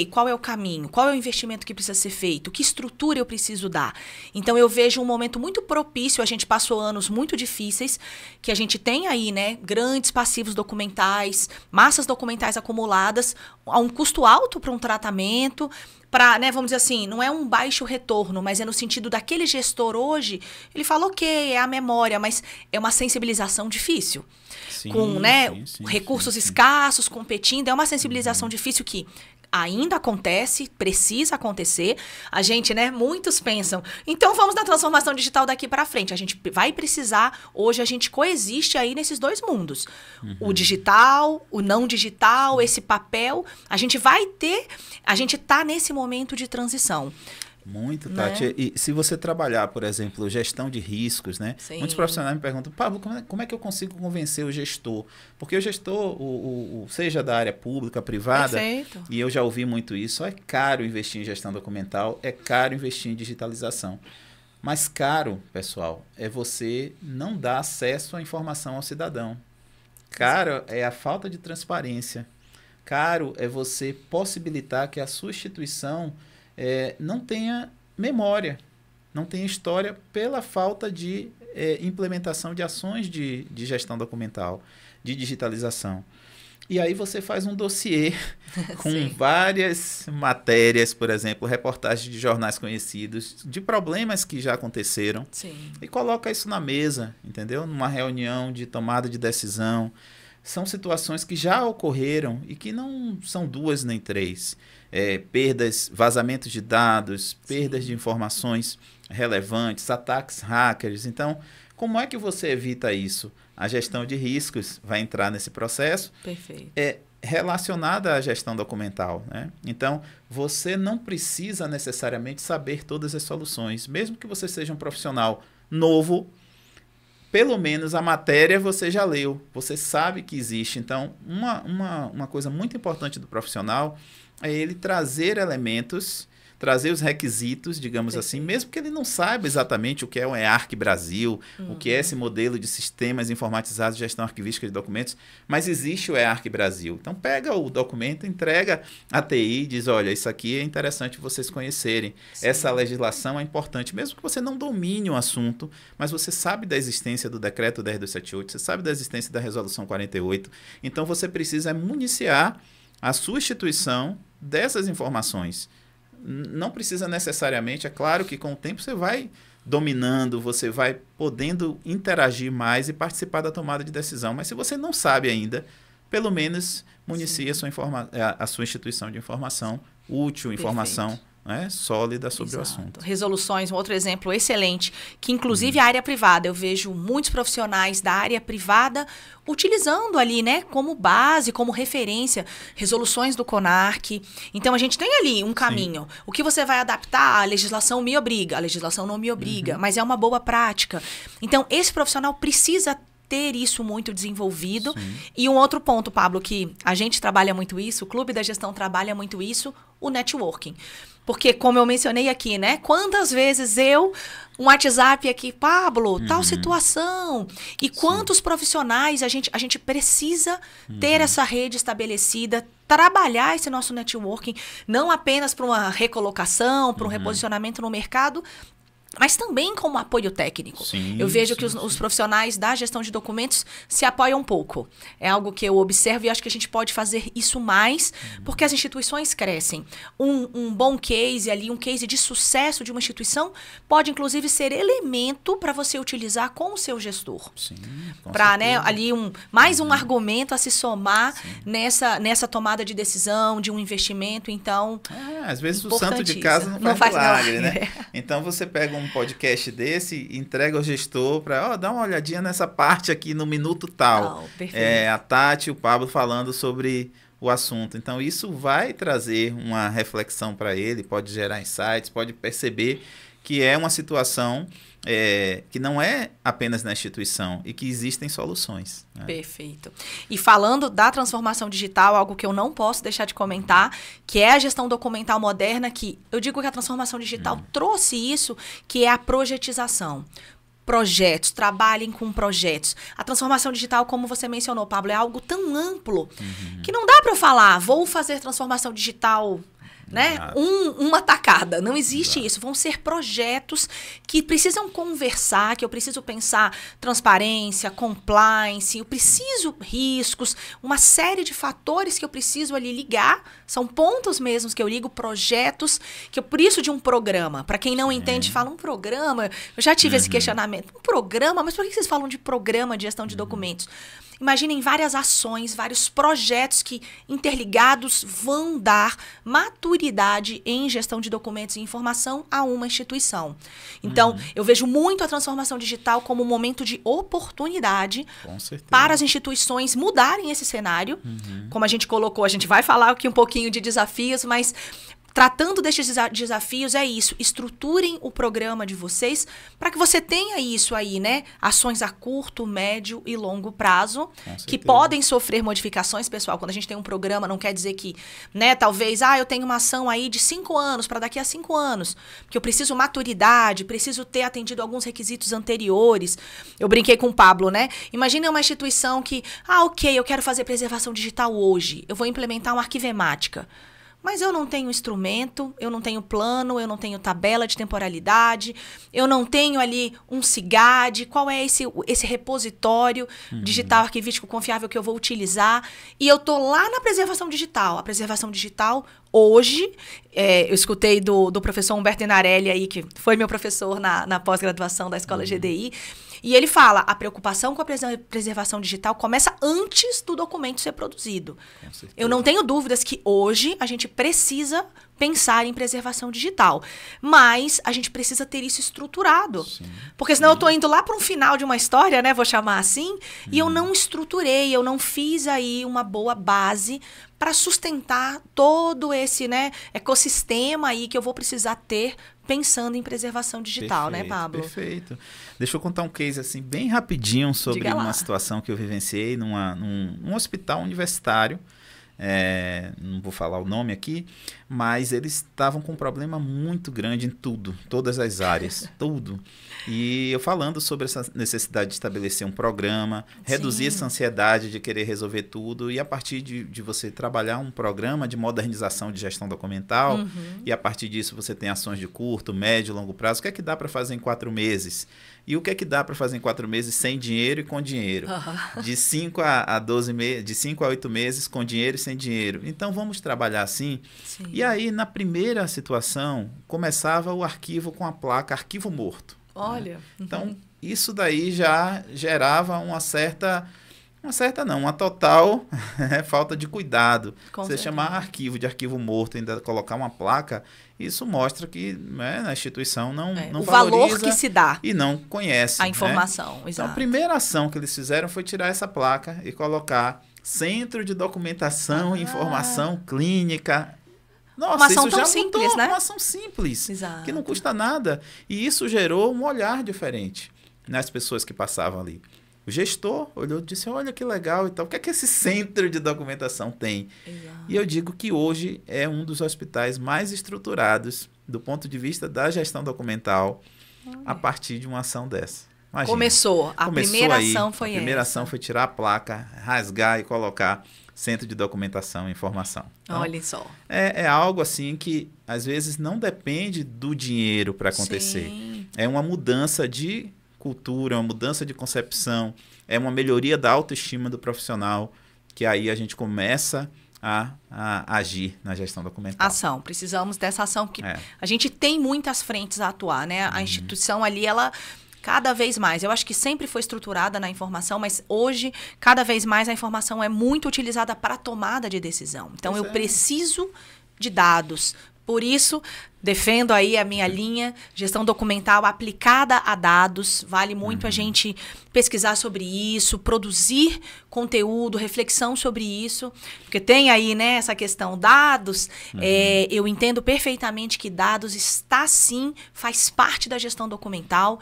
qual é o caminho? Qual é o investimento que precisa ser feito? Que estrutura eu preciso dar? Então, eu vejo um momento muito propício, a gente passou anos muito difíceis, que a gente tem aí, né, grandes passivos documentais, massas documentais acumuladas, a um custo alto para um tratamento, para, né, vamos dizer assim, não é um baixo retorno, mas é no sentido daquele gestor hoje, ele fala, é a memória, mas é uma sensibilização difícil. Sim, com, né, recursos escassos, competindo, é uma sensibilização difícil que ainda acontece, precisa acontecer. A gente, né, muitos pensam, então vamos na transformação digital daqui para frente. A gente vai precisar, hoje a gente coexiste aí nesses dois mundos. O digital, o não digital, esse papel, a gente tá nesse momento de transição. Muito, Tati. Né? E se você trabalhar, por exemplo, gestão de riscos, né? Sim. Muitos profissionais me perguntam, Pablo, como é que eu consigo convencer o gestor? Porque o gestor, seja da área pública, privada, perfeito, e eu já ouvi muito isso, é caro investir em gestão documental, é caro investir em digitalização. Mas caro, pessoal, é você não dar acesso à informação ao cidadão. Caro é a falta de transparência. Caro é você possibilitar que a sua instituição não tenha memória, não tenha história pela falta de implementação de ações de gestão documental, de digitalização. E aí você faz um dossiê com várias matérias, por exemplo, reportagens de jornais conhecidos, de problemas que já aconteceram, e coloca isso na mesa, entendeu? Numa reunião de tomada de decisão. São situações que já ocorreram e que não são 2 nem 3. Perdas, vazamentos de dados, perdas de informações relevantes, ataques hackers. Então, como é que você evita isso? A gestão de riscos vai entrar nesse processo. Perfeito. Relacionada à gestão documental, né? Então, você não precisa necessariamente saber todas as soluções. Mesmo que você seja um profissional novo, pelo menos a matéria você já leu, você sabe que existe. Então, uma coisa muito importante do profissional é ele trazer elementos trazer os requisitos, digamos assim, mesmo que ele não saiba exatamente o que é o EARC Brasil, o que é esse modelo de sistemas informatizados de gestão arquivística de documentos, mas existe o EARC Brasil. Então, pega o documento, entrega a TI e diz, olha, isso aqui é interessante vocês conhecerem. Sim. Essa legislação é importante, mesmo que você não domine o assunto, mas você sabe da existência do decreto 10278, você sabe da existência da resolução 48, então você precisa municiar a sua instituição dessas informações. Não precisa necessariamente, é claro que com o tempo você vai dominando, você vai podendo interagir mais e participar da tomada de decisão. Mas se você não sabe ainda, pelo menos municie a sua instituição de informação útil, informação sólida sobre o assunto. Resoluções, um outro exemplo excelente, que inclusive a área privada, eu vejo muitos profissionais da área privada utilizando ali, né, como base, como referência, resoluções do CONARC. Então, a gente tem ali um caminho. Sim. O que você vai adaptar, a legislação me obriga, a legislação não me obriga, mas é uma boa prática. Então, esse profissional precisa ter isso muito desenvolvido. Sim. E um outro ponto, Pablo, que a gente trabalha muito isso, o Clube da Gestão trabalha muito isso, o networking. Porque, como eu mencionei aqui, né? Quantas vezes um WhatsApp aqui, Pablo, tal situação. E quantos profissionais a gente precisa ter essa rede estabelecida, trabalhar esse nosso networking, não apenas para uma recolocação, para um reposicionamento no mercado, mas também como apoio técnico. Sim, eu vejo que os profissionais da gestão de documentos se apoiam um pouco. É algo que eu observo e acho que a gente pode fazer isso mais, porque as instituições crescem. Um bom case ali, um case de sucesso de uma instituição, pode inclusive ser elemento para você utilizar com o seu gestor. Sim, para, né, ali mais um argumento a se somar nessa tomada de decisão, de um investimento. Então, às vezes o santo de casa não faz milagre, né? Então você pega um podcast desse, entrega ao gestor para dar uma olhadinha nessa parte aqui no minuto tal. A Tati e o Pablo falando sobre o assunto. Então, isso vai trazer uma reflexão para ele, pode gerar insights, pode perceber que é uma situação que não é apenas na instituição e que existem soluções. Né? Perfeito. E falando da transformação digital, algo que eu não posso deixar de comentar, que é a gestão documental moderna, que eu digo que a transformação digital trouxe isso, que é a projetização. Projetos, trabalhem com projetos. A transformação digital, como você mencionou, Pablo, é algo tão amplo que não dá para eu falar, vou fazer transformação digital, né? Uma tacada. Não existe isso. Vão ser projetos que precisam conversar, que eu preciso pensar transparência, compliance, eu preciso riscos, uma série de fatores que eu preciso ali ligar. São pontos mesmos que eu ligo, projetos, que eu preciso de um programa. Para quem não entende, fala um programa. Eu já tive esse questionamento. Um programa? Mas por que vocês falam de programa de gestão de documentos? Imaginem várias ações, vários projetos que, interligados, vão dar maturidade em gestão de documentos e informação a uma instituição. Então, eu vejo muito a transformação digital como um momento de oportunidade para as instituições mudarem esse cenário. Como a gente colocou, a gente vai falar aqui um pouquinho de desafios, mas tratando destes desafios, é isso. Estruturem o programa de vocês para que você tenha isso aí, né? Ações a curto, médio e longo prazo, que podem sofrer modificações, pessoal. Quando a gente tem um programa, não quer dizer que, né? Talvez, eu tenho uma ação aí de 5 anos para daqui a 5 anos. Porque eu preciso maturidade, preciso ter atendido alguns requisitos anteriores. Eu brinquei com o Pablo, né? Imagina uma instituição que, ok, eu quero fazer preservação digital hoje. Eu vou implementar uma arquivemática. Mas eu não tenho instrumento, eu não tenho plano, eu não tenho tabela de temporalidade, eu não tenho ali um SIGAD, qual é esse repositório digital arquivístico confiável que eu vou utilizar. E eu tô lá na preservação digital. A preservação digital, hoje, eu escutei do professor Humberto Inarelli aí, que foi meu professor na pós-graduação da Escola GDI, e ele fala, a preocupação com a preservação digital começa antes do documento ser produzido. Eu não tenho dúvidas que hoje a gente precisa pensar em preservação digital, mas a gente precisa ter isso estruturado. Sim. Porque senão eu estou indo lá para um final de uma história, né, vou chamar assim, e eu não estruturei, eu não fiz aí uma boa base para sustentar todo esse, né, ecossistema aí que eu vou precisar ter pensando em preservação digital, né, Pablo? Perfeito. Deixa eu contar um case assim bem rapidinho sobre uma situação que eu vivenciei num hospital universitário. não vou falar o nome aqui, mas eles estavam com um problema muito grande em tudo, todas as áreas, tudo. E eu falando sobre essa necessidade de estabelecer um programa, reduzir essa ansiedade de querer resolver tudo, e a partir de você trabalhar um programa de modernização de gestão documental, e a partir disso você tem ações de curto, médio e longo prazo. O que é que dá para fazer em 4 meses? E o que é que dá para fazer em 4 meses sem dinheiro e com dinheiro? De 5 a 12 meses, de 5 a 8 meses com dinheiro e sem dinheiro. Então vamos trabalhar assim. Sim. E aí, na primeira situação, começava o arquivo com a placa arquivo morto. Olha. Então, isso daí já gerava uma total falta de cuidado. Com Você certeza. chamar arquivo de arquivo morto e ainda colocar uma placa, isso mostra que a instituição não o valoriza valor que se dá e não conhece a informação. Então, Exato. a primeira ação que eles fizeram foi tirar essa placa e colocar Centro de Documentação e Informação Clínica. Nossa, Uma ação isso tão já simples, mudou, né? Uma ação simples, Exato. que não custa nada. E isso gerou um olhar diferente nas pessoas que passavam ali. O gestor olhou e disse, olha que legal e tal. O que é que esse centro de documentação tem? Exato. E eu digo que hoje é um dos hospitais mais estruturados do ponto de vista da gestão documental a partir de uma ação dessa. Imagina. Começou. A primeira aí, ação foi A primeira essa. ação foi tirar a placa, rasgar e colocar Centro de Documentação e Informação. Então, Olha só. é algo assim que às vezes não depende do dinheiro para acontecer. Sim. É uma mudança de cultura, uma mudança de concepção, é uma melhoria da autoestima do profissional, que aí a gente começa a agir na gestão documental. Ação. Precisamos dessa ação, porque É. a gente tem muitas frentes a atuar, né? A instituição ali, ela cada vez mais, eu acho que sempre foi estruturada na informação, mas hoje, cada vez mais, a informação é muito utilizada para a tomada de decisão. Então, Pois eu é. preciso de dados. Por isso, defendo aí a minha linha, gestão documental aplicada a dados. Vale muito a gente pesquisar sobre isso, produzir conteúdo, reflexão sobre isso. Porque tem aí, né, essa questão dados. Eu entendo perfeitamente que dados está, sim, faz parte da gestão documental.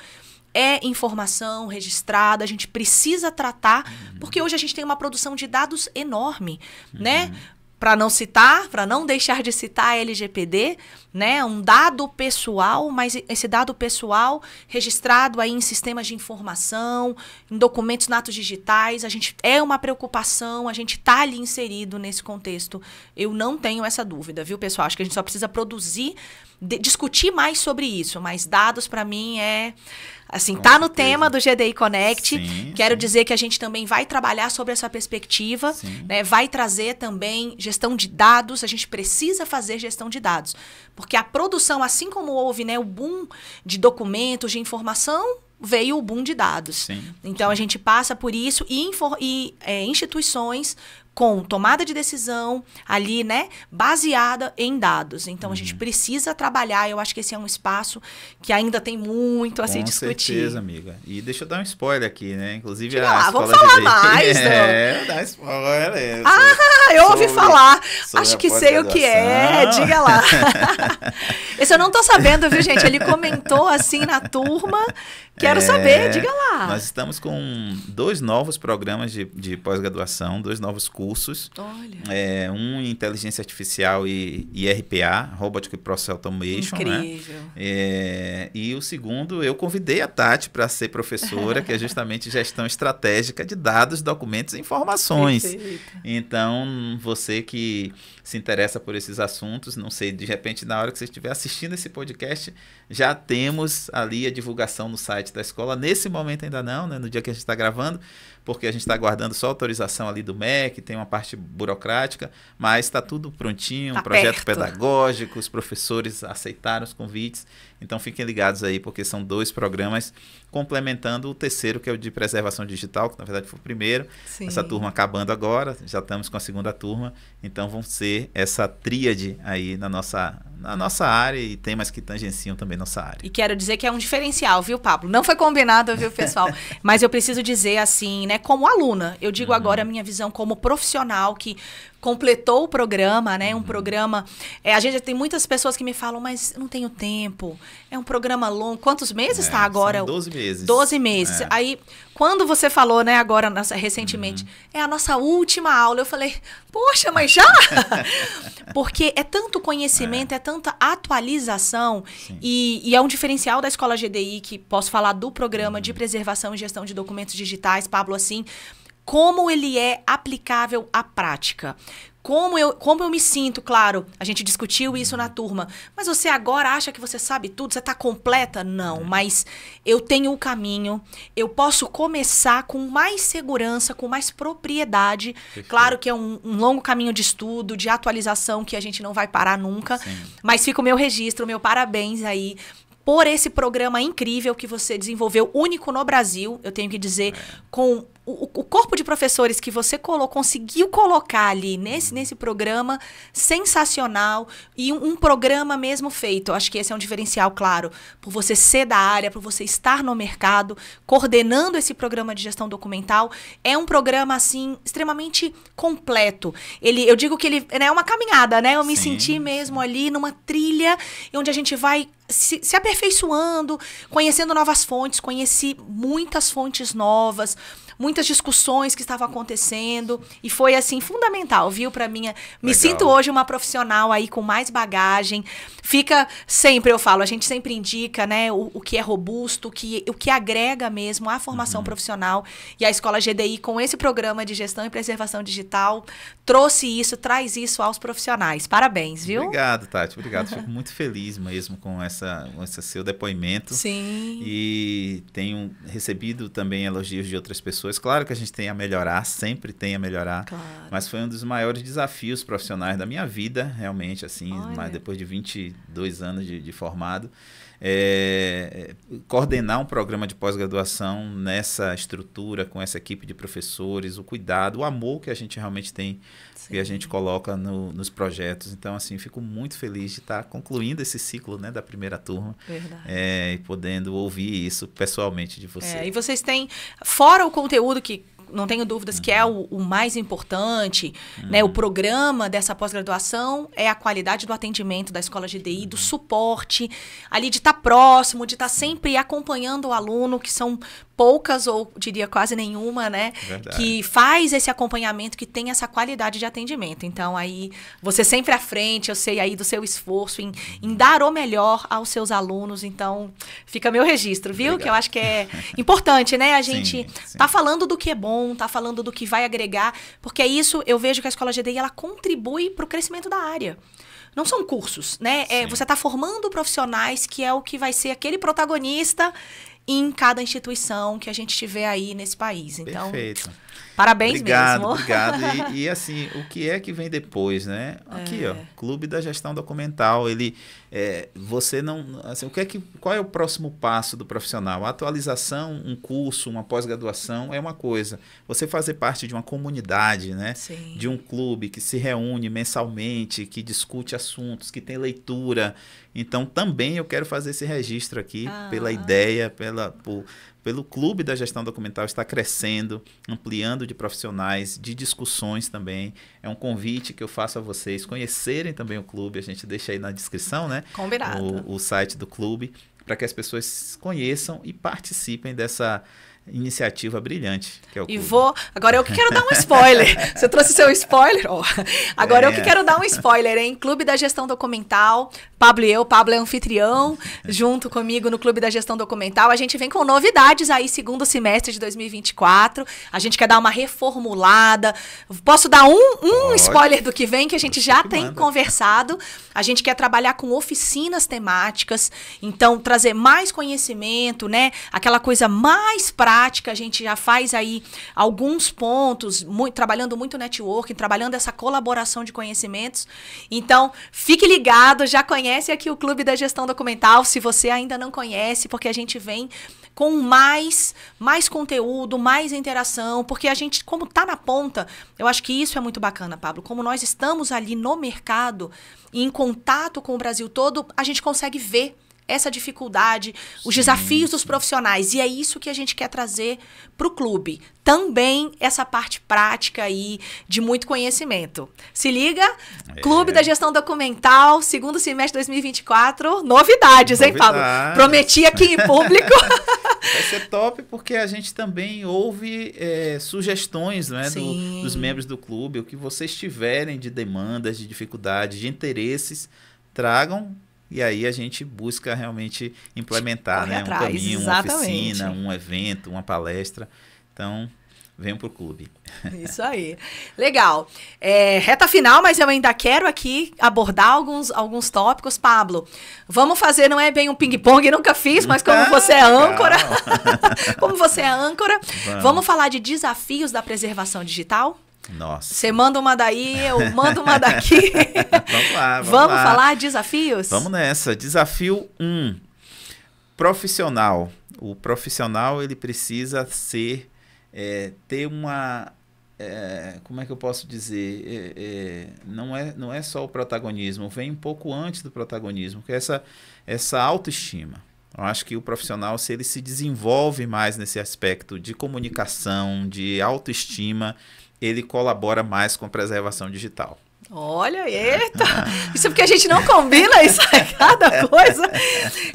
É informação registrada, a gente precisa tratar, porque hoje a gente tem uma produção de dados enorme, né? Para não citar, para não deixar de citar a LGPD, né? Um dado pessoal, mas esse dado pessoal registrado aí em sistemas de informação, em documentos natos digitais, é uma preocupação, a gente está ali inserido nesse contexto. Eu não tenho essa dúvida, viu, pessoal? Acho que a gente só precisa produzir, discutir mais sobre isso, mas dados para mim assim, Com tá no certeza. tema do GDI Connect. Sim, Quero sim. dizer que a gente também vai trabalhar sobre essa perspectiva, Sim. né? Vai trazer também gestão de dados. A gente precisa fazer gestão de dados, porque a produção, assim como houve, né, o boom de documentos, de informação, veio o boom de dados. Sim, Então, a gente passa por isso e instituições com tomada de decisão ali, né, baseada em dados. Então, a gente precisa trabalhar. Eu acho que esse é um espaço que ainda tem muito a se discutir. Com certeza, amiga. E deixa eu dar um spoiler aqui, né? Inclusive, Diga a lá, escola vamos falar de mais, dá spoiler. Eu ouvi falar. sobre Acho a que sei o que é. pós-graduação. Diga lá. Esse eu não tô sabendo, viu, gente? Ele comentou assim na turma. Quero saber, diga lá. Nós estamos com 2 novos programas de pós-graduação, 2 novos cursos. Olha. Um em Inteligência Artificial e RPA, Robotic Process Automation. Incrível. Né? E o segundo, eu convidei a Tati para ser professora, que é justamente Gestão Estratégica de Dados, Documentos e Informações. Perfeito. Então, você que se interessa por esses assuntos, não sei, de repente, na hora que você estiver assistindo esse podcast, já temos ali a divulgação no site da escola. Nesse momento ainda não, né? No dia que a gente está gravando, porque a gente está aguardando só a autorização ali do MEC, tem uma parte burocrática, mas está tudo prontinho, Tá um projeto perto. pedagógico, os professores aceitaram os convites, então fiquem ligados aí, porque são 2 programas complementando o terceiro, que é o de preservação digital, que na verdade foi o primeiro. Sim. Essa turma acabando agora, já estamos com a segunda turma, então vão ser essa tríade aí na nossa área e temas que tangenciam também nossa área. E quero dizer que é um diferencial, viu, Pablo? Não foi combinado, viu, pessoal? Mas eu preciso dizer assim, né, como aluna, eu digo agora a minha visão como profissional que completou o programa, né? Um programa... a gente tem muitas pessoas que me falam, mas eu não tenho tempo. É um programa longo. Quantos meses está agora? São 12 meses. 12 meses. Aí, quando você falou, né, agora, recentemente, é a nossa última aula, eu falei, poxa, mas já? Porque é tanto conhecimento, é tanta atualização, e é um diferencial da Escola GDI, que posso falar do programa de preservação e gestão de documentos digitais, Pablo, assim, como ele é aplicável à prática. Como eu me sinto, claro, a gente discutiu isso na turma, mas você agora acha que você sabe tudo, você está completa? Não, mas eu tenho o caminho, eu posso começar com mais segurança, com mais propriedade. Perfeito. Claro que é um longo caminho de estudo, de atualização, que a gente não vai parar nunca, mas fica o meu registro, o meu parabéns aí, por esse programa incrível que você desenvolveu, único no Brasil, eu tenho que dizer, com o corpo de professores que você conseguiu colocar ali nesse programa, sensacional, e um programa mesmo feito. Eu acho que esse é um diferencial, claro, por você ser da área, por você estar no mercado, coordenando esse programa de gestão documental. É um programa, assim, extremamente completo. Eu digo que ele é uma caminhada, né? Eu me senti mesmo ali numa trilha, onde a gente vai se aperfeiçoando, conhecendo novas fontes, conheci muitas fontes novas, muitas discussões que estavam acontecendo, e foi, assim, fundamental, viu, para mim. Me sinto hoje uma profissional aí com mais bagagem. Fica sempre, eu falo, a gente sempre indica, né, o que é robusto, o que agrega mesmo à formação profissional, e a Escola GDI, com esse programa de gestão e preservação digital, traz isso aos profissionais. Parabéns, viu? Obrigado, Tati, obrigado. Fico muito feliz mesmo com esse seu depoimento. Sim. E tenho recebido também elogios de outras pessoas. Claro que a gente tem a melhorar, sempre tem a melhorar, mas foi um dos maiores desafios profissionais da minha vida, realmente, assim, mas depois de 22 anos de formado, coordenar um programa de pós-graduação nessa estrutura, com essa equipe de professores, o cuidado, o amor que a gente realmente tem, que a gente coloca nos projetos. Então, assim, fico muito feliz de estar concluindo esse ciclo, né, da primeira turma. Verdade. E podendo ouvir isso pessoalmente de você. E vocês têm, fora o conteúdo que não tenho dúvidas que é o mais importante, né? O programa dessa pós-graduação é a qualidade do atendimento da Escola GDI, do suporte, ali de estar próximo, de estar sempre acompanhando o aluno, que são poucas, ou diria quase nenhuma, né? Verdade. Que faz esse acompanhamento, que tem essa qualidade de atendimento. Então, aí, você sempre à frente, eu sei aí do seu esforço em dar o melhor aos seus alunos. Então, fica meu registro, viu? Obrigado. Que eu acho que é importante, né? A gente sim. tá falando do que é bom, tá falando do que vai agregar, porque é isso, eu vejo que a Escola GDI, ela contribui para o crescimento da área. Não são cursos, né? Você tá formando profissionais, que é o que vai ser aquele protagonista em cada instituição que a gente tiver aí nesse país. Então, perfeito. Parabéns mesmo. Obrigado. E assim, o que é que vem depois, né? Aqui, ó, Clube da Gestão Documental, ele... você não... Assim, qual é o próximo passo do profissional? A atualização, um curso, uma pós-graduação é uma coisa. Você fazer parte de uma comunidade, né? Sim. De um clube que se reúne mensalmente, que discute assuntos, que tem leitura. Então, também eu quero fazer esse registro aqui pela ideia, pelo Clube da Gestão Documental estar crescendo, ampliando de profissionais, de discussões também. É um convite que eu faço a vocês conhecerem também o clube. A gente deixa aí na descrição, né? Combinado. O site do clube, para que as pessoas conheçam e participem dessa iniciativa brilhante que é o clube. Agora eu que quero dar um spoiler. Você trouxe seu spoiler? Agora eu que quero dar um spoiler, hein? Clube da Gestão Documental. Pablo é anfitrião, junto comigo no Clube da Gestão Documental. A gente vem com novidades aí, segundo semestre de 2024. A gente quer dar uma reformulada. Posso dar um spoiler do que vem, que a gente já tem conversado. A gente quer trabalhar com oficinas temáticas, então trazer mais conhecimento, né? Aquela coisa mais prática. A gente já faz aí alguns pontos, trabalhando muito networking, trabalhando essa colaboração de conhecimentos. Então, fique ligado, já conhece aqui o Clube da Gestão Documental, se você ainda não conhece, porque a gente vem com mais conteúdo, mais interação, porque a gente, como tá na ponta, eu acho que isso é muito bacana, Pablo, como nós estamos ali no mercado e em contato com o Brasil todo, a gente consegue ver essa dificuldade, os desafios dos profissionais. E é isso que a gente quer trazer para o clube. Também essa parte prática aí de muito conhecimento. Se liga, Clube da Gestão Documental, segundo semestre de 2024, novidades, hein, Pablo? Prometi aqui em público. Vai ser top porque a gente também ouve sugestões, né, dos membros do clube, o que vocês tiverem de demandas, de dificuldades, de interesses, tragam. E aí a gente busca realmente implementar, né, um caminho, uma oficina, um evento, uma palestra. Então, venham para o clube. Isso aí. Legal. Reta final, mas eu ainda quero aqui abordar alguns tópicos. Pablo, vamos fazer, não é bem um ping-pong, nunca fiz, mas como você é âncora, vamos falar de desafios da preservação digital? Nossa. Você manda uma daí, eu mando uma daqui. Vamos lá, vamos falar de desafios? Vamos nessa. Desafio 1. Profissional. O profissional, ele precisa ter uma... como é que eu posso dizer? Não é só o protagonismo, vem um pouco antes do protagonismo, que é essa autoestima. Eu acho que o profissional, se ele se desenvolve mais nesse aspecto de comunicação, de autoestima, ele colabora mais com a preservação digital. Olha, eita! Isso é porque a gente não combina, isso é cada coisa.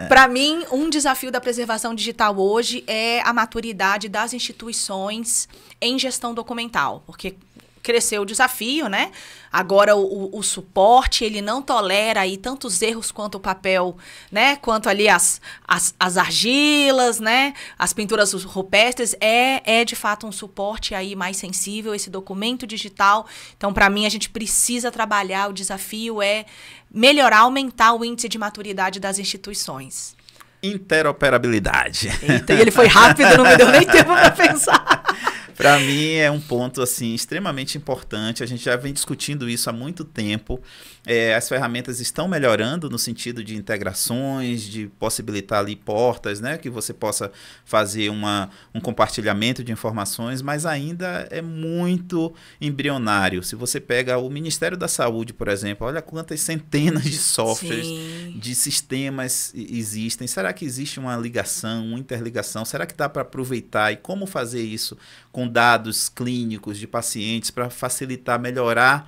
Para mim, um desafio da preservação digital hoje é a maturidade das instituições em gestão documental, porque cresceu o desafio, né? Agora o suporte, ele não tolera aí tantos erros quanto o papel, né? Quanto ali as argilas, né? As pinturas rupestres, é de fato um suporte aí mais sensível, esse documento digital. Então, para mim, a gente precisa trabalhar, o desafio é melhorar, aumentar o índice de maturidade das instituições. Interoperabilidade. Eita, e ele foi rápido, não me deu nem tempo para pensar. Para mim é um ponto assim extremamente importante. A gente já vem discutindo isso há muito tempo. As ferramentas estão melhorando no sentido de integrações, de possibilitar ali portas, né, que você possa fazer um compartilhamento de informações, mas ainda é muito embrionário. Se você pega o Ministério da Saúde, por exemplo, olha quantas centenas de softwares, de sistemas existem. Será que existe uma ligação, uma interligação? Será que dá para aproveitar e como fazer isso com dados clínicos de pacientes para facilitar, melhorar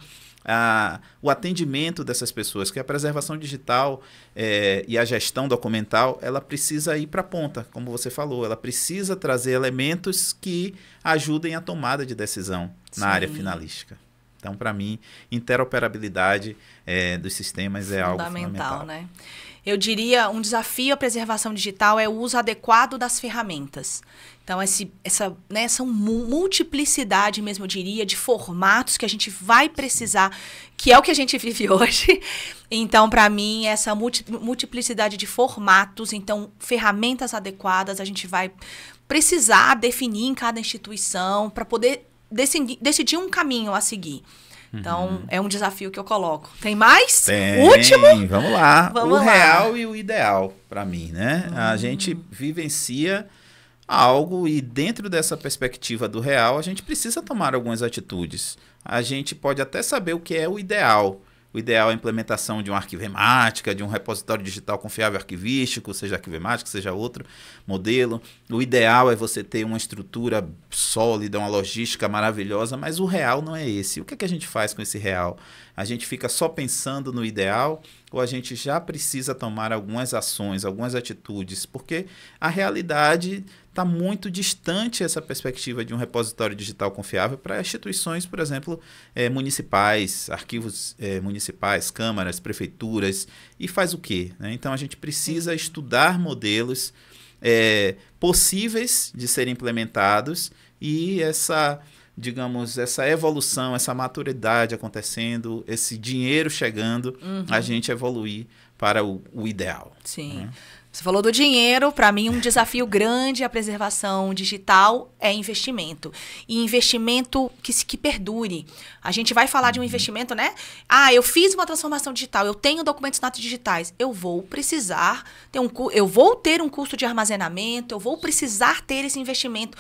o atendimento dessas pessoas? Que a preservação digital e a gestão documental, ela precisa ir para a ponta, como você falou, ela precisa trazer elementos que ajudem a tomada de decisão na área finalística. Então, para mim, interoperabilidade dos sistemas é algo fundamental, né? Eu diria, um desafio à preservação digital é o uso adequado das ferramentas. Então, essa multiplicidade mesmo, eu diria, de formatos que a gente vai precisar, que é o que a gente vive hoje. Então, para mim, essa multiplicidade de formatos, então, ferramentas adequadas, a gente vai precisar definir em cada instituição para poder decidir um caminho a seguir. Então, é um desafio que eu coloco. Tem mais? Tem. Último? Vamos lá. O real e o ideal, para mim, né? A gente vivencia algo e dentro dessa perspectiva do real, a gente precisa tomar algumas atitudes. A gente pode até saber o que é o ideal. O ideal é a implementação de uma arquivemática, de um repositório digital confiável arquivístico, seja arquivemática, seja outro modelo. O ideal é você ter uma estrutura sólida, uma logística maravilhosa, mas o real não é esse. O que é que a gente faz com esse real? A gente fica só pensando no ideal ou a gente já precisa tomar algumas ações, algumas atitudes? Porque a realidade está muito distante essa perspectiva de um repositório digital confiável para instituições, por exemplo, municipais, arquivos municipais, câmaras, prefeituras, e faz o quê? Né? Então, a gente precisa estudar modelos possíveis de serem implementados e essa evolução, essa maturidade acontecendo, esse dinheiro chegando, a gente evoluir para o ideal. Sim. Né? Você falou do dinheiro, para mim um desafio grande à preservação digital é investimento. E investimento que perdure. A gente vai falar de um investimento, né? Eu fiz uma transformação digital, eu tenho documentos natos digitais. Eu vou precisar eu vou ter um custo de armazenamento, eu vou precisar ter esse investimento.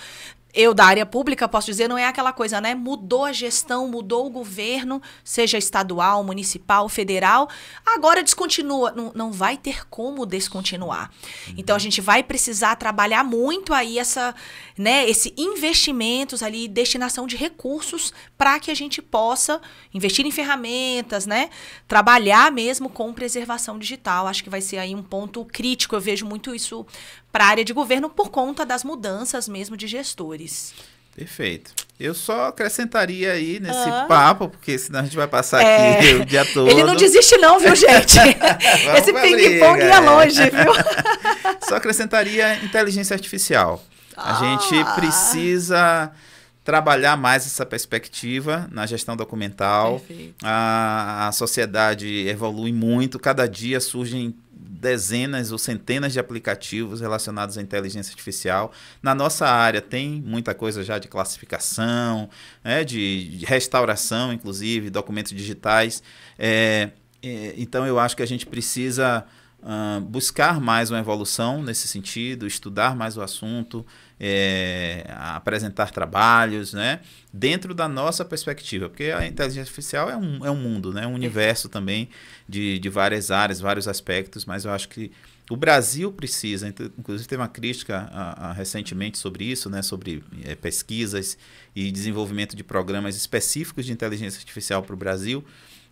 eu da área pública posso dizer, não é aquela coisa, né? Mudou a gestão, mudou o governo, seja estadual, municipal, federal, agora descontinua. Não vai ter como descontinuar. Então, a gente vai precisar trabalhar muito aí esse investimentos ali, destinação de recursos para que a gente possa investir em ferramentas, né? Trabalhar mesmo com preservação digital. Acho que vai ser aí um ponto crítico. Eu vejo muito isso para a área de governo por conta das mudanças mesmo de gestores. Perfeito. Eu só acrescentaria aí nesse papo, porque senão a gente vai passar aqui o dia todo. Ele não desiste não, viu, gente? Esse ping-pong ia longe, viu? Só acrescentaria inteligência artificial. A gente precisa trabalhar mais essa perspectiva na gestão documental. A sociedade evolui muito, cada dia surgem dezenas ou centenas de aplicativos relacionados à inteligência artificial. Na nossa área tem muita coisa já de classificação, né, de restauração, inclusive, documentos digitais. Então, eu acho que a gente precisa buscar mais uma evolução nesse sentido, estudar mais o assunto, apresentar trabalhos, né, dentro da nossa perspectiva, porque a inteligência artificial é um mundo, né, um universo também de várias áreas, vários aspectos, mas eu acho que o Brasil precisa, inclusive teve uma crítica recentemente sobre isso, né, sobre pesquisas e desenvolvimento de programas específicos de inteligência artificial para o Brasil.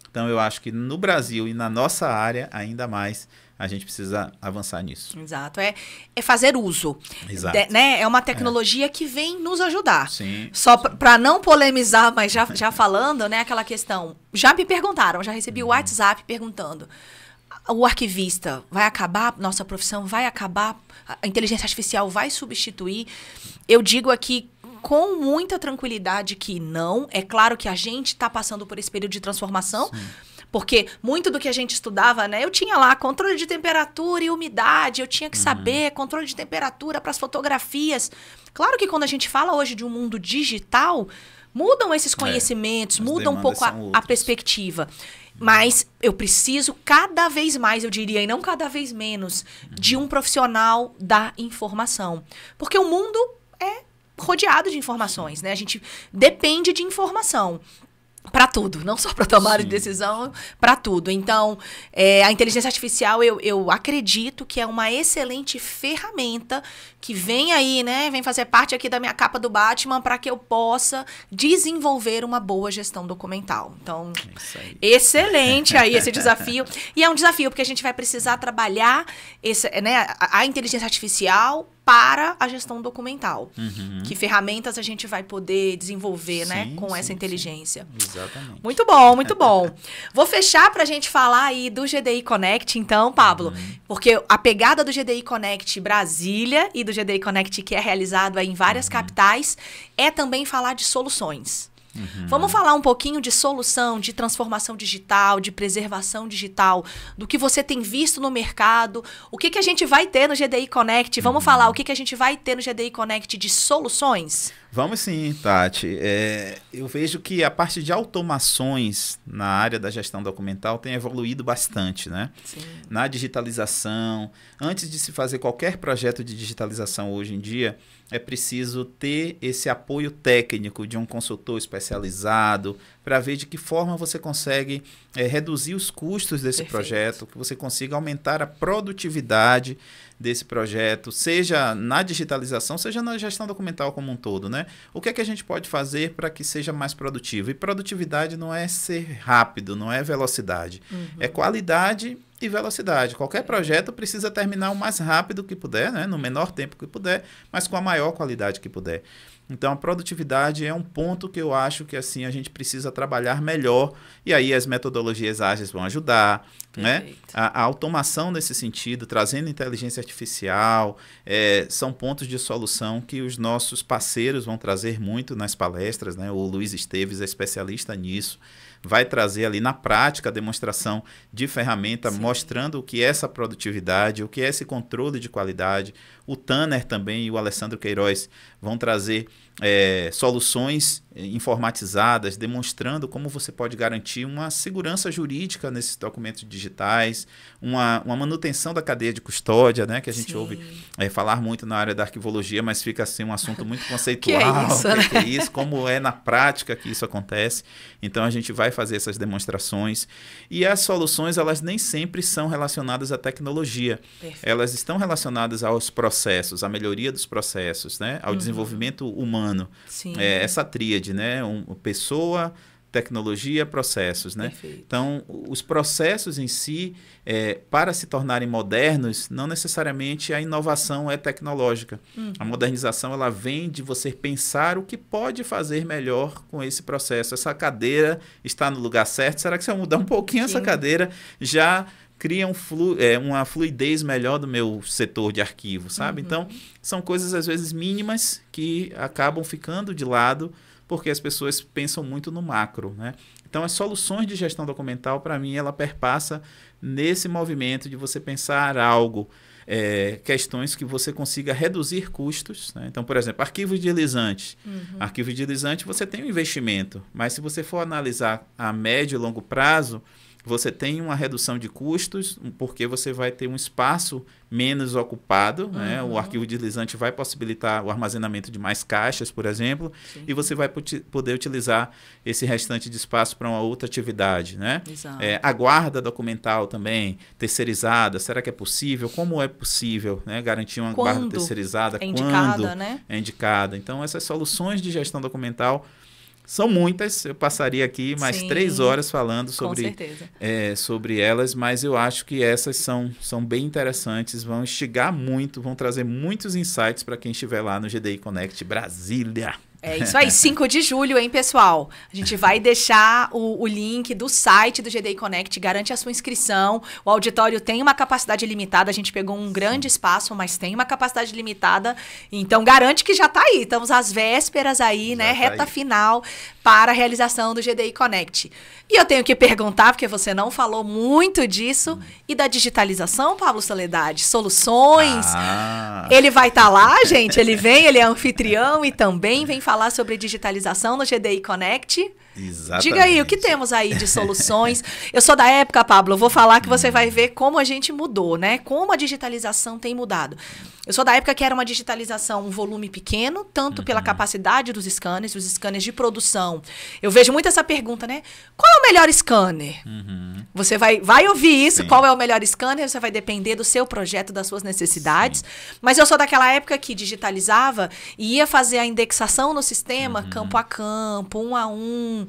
Então, eu acho que no Brasil e na nossa área, ainda mais, a gente precisa avançar nisso. Exato. É fazer uso. Exato. Né? É uma tecnologia que vem nos ajudar. Sim. Só para não polemizar, mas já falando, né, aquela questão. Já me perguntaram, já recebi o WhatsApp perguntando. O arquivista vai acabar, nossa profissão vai acabar, a inteligência artificial vai substituir? Eu digo aqui com muita tranquilidade que não. É claro que a gente está passando por esse período de transformação. Sim. Porque muito do que a gente estudava, né? Eu tinha lá controle de temperatura e umidade, eu tinha que saber controle de temperatura para as fotografias. Claro que quando a gente fala hoje de um mundo digital, mudam esses conhecimentos, muda um pouco a perspectiva. Mas eu preciso cada vez mais, eu diria, e não cada vez menos, de um profissional da informação. Porque o mundo é rodeado de informações, né? A gente depende de informação. Para tudo, não só para tomar decisão, para tudo. Então, a inteligência artificial, eu acredito que é uma excelente ferramenta que vem aí, né? Vem fazer parte aqui da minha capa do Batman para que eu possa desenvolver uma boa gestão documental. Então, excelente aí esse desafio. E é um desafio porque a gente vai precisar trabalhar a inteligência artificial para a gestão documental. Que ferramentas a gente vai poder desenvolver, né, com essa inteligência. Exatamente. Muito bom, muito bom. Vou fechar para a gente falar aí do GDI Connect, então, Pablo, porque a pegada do GDI Connect Brasília e do GDI Connect que é realizado aí em várias capitais é também falar de soluções. Vamos falar um pouquinho de solução, de transformação digital, de preservação digital, do que você tem visto no mercado, o que a gente vai ter no GDI Connect. Vamos falar o que a gente vai ter no GDI Connect de soluções? Vamos sim, Tati. Eu vejo que a parte de automações na área da gestão documental tem evoluído bastante, né? Sim. Na digitalização, antes de se fazer qualquer projeto de digitalização hoje em dia, é preciso ter esse apoio técnico de um consultor especializado para ver de que forma você consegue reduzir os custos desse projeto, que você consiga aumentar a produtividade desse projeto, seja na digitalização, seja na gestão documental como um todo, né? O que é que a gente pode fazer para que seja mais produtivo? E produtividade não é ser rápido, não é velocidade. É qualidade e velocidade. Qualquer projeto precisa terminar o mais rápido que puder, né? No menor tempo que puder, mas com a maior qualidade que puder. Então, a produtividade é um ponto que eu acho que assim a gente precisa trabalhar melhor. E aí as metodologias ágeis vão ajudar, né? A automação nesse sentido, trazendo inteligência artificial, são pontos de solução que os nossos parceiros vão trazer muito nas palestras, né? O Luiz Esteves é especialista nisso. Vai trazer ali na prática a demonstração de ferramenta, mostrando o que é essa produtividade, o que é esse controle de qualidade. O Tanner também e o Alessandro Queiroz vão trazer soluções informatizadas, demonstrando como você pode garantir uma segurança jurídica nesses documentos digitais, uma manutenção da cadeia de custódia, né, que a gente ouve falar muito na área da arquivologia, mas fica assim um assunto muito conceitual. Que é isso, como é na prática que isso acontece. Então a gente vai fazer essas demonstrações. E as soluções, elas nem sempre são relacionadas à tecnologia. Perfeito. Elas estão relacionadas aos processos, à melhoria dos processos, né, ao desenvolvimento humano. Essa tríade, né? Pessoa, tecnologia, processos, né? Então, os processos em si, para se tornarem modernos, não necessariamente a inovação é tecnológica. A modernização, ela vem de você pensar o que pode fazer melhor com esse processo. Essa cadeira está no lugar certo? Será que se eu mudar um pouquinho essa cadeira, já cria uma fluidez melhor do meu setor de arquivo, sabe? Então, são coisas, às vezes, mínimas que acabam ficando de lado porque as pessoas pensam muito no macro, né? Então, as soluções de gestão documental, para mim, ela perpassa nesse movimento de você pensar algo, questões que você consiga reduzir custos, né? Então, por exemplo, arquivo deslizante. Arquivo deslizante, você tem um investimento, mas se você for analisar a médio e longo prazo, você tem uma redução de custos, porque você vai ter um espaço menos ocupado, né? O arquivo deslizante vai possibilitar o armazenamento de mais caixas, por exemplo, e você vai poder utilizar esse restante de espaço para uma outra atividade, né? A guarda documental também, terceirizada, será que é possível? Como é possível, né, garantir uma guarda terceirizada? Indicada, né? É indicada. Então, essas soluções de gestão documental são muitas, eu passaria aqui mais 3 horas falando sobre elas, mas eu acho que essas são bem interessantes, vão instigar muito, vão trazer muitos insights para quem estiver lá no GDI Connect Brasília. É isso aí, 5 de julho, hein, pessoal? A gente vai deixar o link do site do GDI Connect, garante a sua inscrição. O auditório tem uma capacidade limitada, a gente pegou um grande espaço, mas tem uma capacidade limitada, então garante que já está aí. Estamos às vésperas aí, né, reta final para a realização do GDI Connect. E eu tenho que perguntar, porque você não falou muito disso, e da digitalização, Pablo Soledade? Soluções? Ele vai estar lá, gente? Ele é anfitrião e também vem falar sobre digitalização no GDI Connect. Exatamente. Diga aí, o que temos aí de soluções? Eu sou da época, Pablo, eu vou falar que você vai ver como a gente mudou, né? Como a digitalização tem mudado. Eu sou da época que era uma digitalização, um volume pequeno, tanto pela capacidade dos scanners, os scanners de produção. Eu vejo muito essa pergunta, né? Qual é o melhor scanner? Você vai ouvir isso, qual é o melhor scanner, você vai depender do seu projeto, das suas necessidades. Mas eu sou daquela época que digitalizava e ia fazer a indexação no sistema, campo a campo, 1 a 1,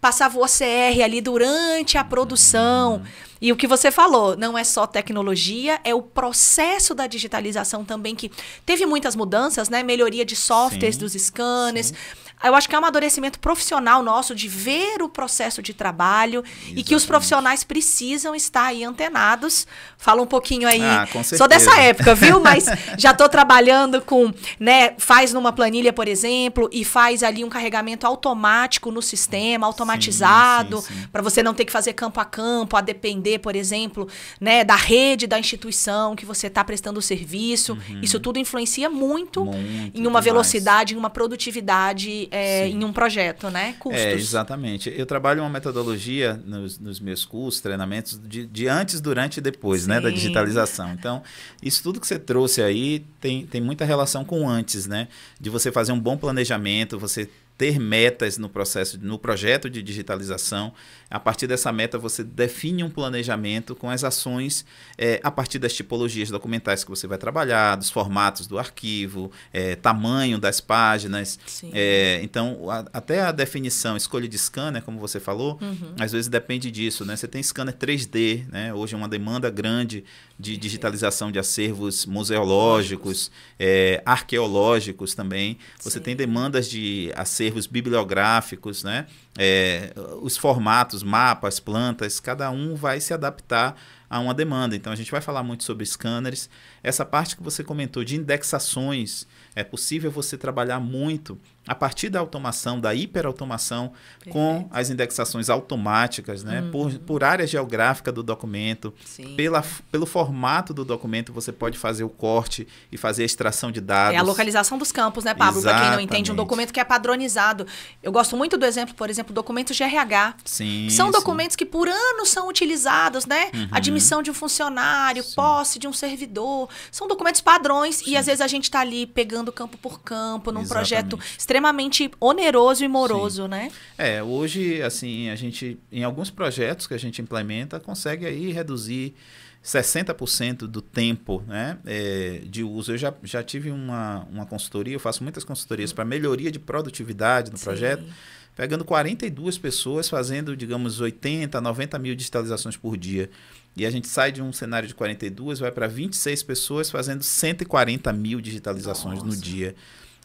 passava o OCR ali durante a produção. E o que você falou, não é só tecnologia, é o processo da digitalização também, que teve muitas mudanças, né? Melhoria de softwares dos scanners. Eu acho que é um amadurecimento profissional nosso de ver o processo de trabalho. Exatamente. E que os profissionais precisam estar aí antenados. Fala um pouquinho aí. Com certeza. Sou dessa época, viu? Mas já estou trabalhando com, né, faz numa planilha, por exemplo, e faz ali um carregamento automático no sistema, automatizado, para você não ter que fazer campo a campo, a depender, por exemplo, né, da rede da instituição que você está prestando o serviço. Isso tudo influencia muito em uma velocidade, em uma produtividade, em um projeto, né? Custos. Exatamente. Eu trabalho uma metodologia nos meus cursos, treinamentos, de antes, durante e depois, né, da digitalização. Então, isso tudo que você trouxe aí tem muita relação com antes, né? De você fazer um bom planejamento, você ter metas no projeto de digitalização. A partir dessa meta, você define um planejamento com as ações a partir das tipologias documentais que você vai trabalhar, dos formatos do arquivo, tamanho das páginas. Então, até a definição, escolha de scanner, como você falou, às vezes depende disso, né? Você tem scanner 3D, né? Hoje é uma demanda grande de digitalização de acervos museológicos, arqueológicos também. Você tem demandas de acervos bibliográficos, né? Os formatos, mapas, plantas, cada um vai se adaptar a uma demanda. Então, a gente vai falar muito sobre scanners. Essa parte que você comentou de indexações, é possível você trabalhar muito a partir da automação, da hiperautomação, com as indexações automáticas, né? Por área geográfica do documento, pelo formato do documento, você pode fazer o corte e fazer a extração de dados. É a localização dos campos, né, Pablo? Para quem não entende, um documento que é padronizado. Eu gosto muito do exemplo, por exemplo, documentos de RH. São documentos que por anos são utilizados, né? Admissão de um funcionário, posse de um servidor. São documentos padrões e às vezes a gente está ali pegando campo por campo, num projeto extremamente oneroso e moroso, né? Hoje, assim, a gente, em alguns projetos que a gente implementa, consegue aí reduzir 60% do tempo, né, de uso. Eu já tive uma consultoria, eu faço muitas consultorias para melhoria de produtividade no projeto, pegando 42 pessoas, fazendo, digamos, 80, 90 mil digitalizações por dia. E a gente sai de um cenário de 42, vai para 26 pessoas, fazendo 140 mil digitalizações no dia.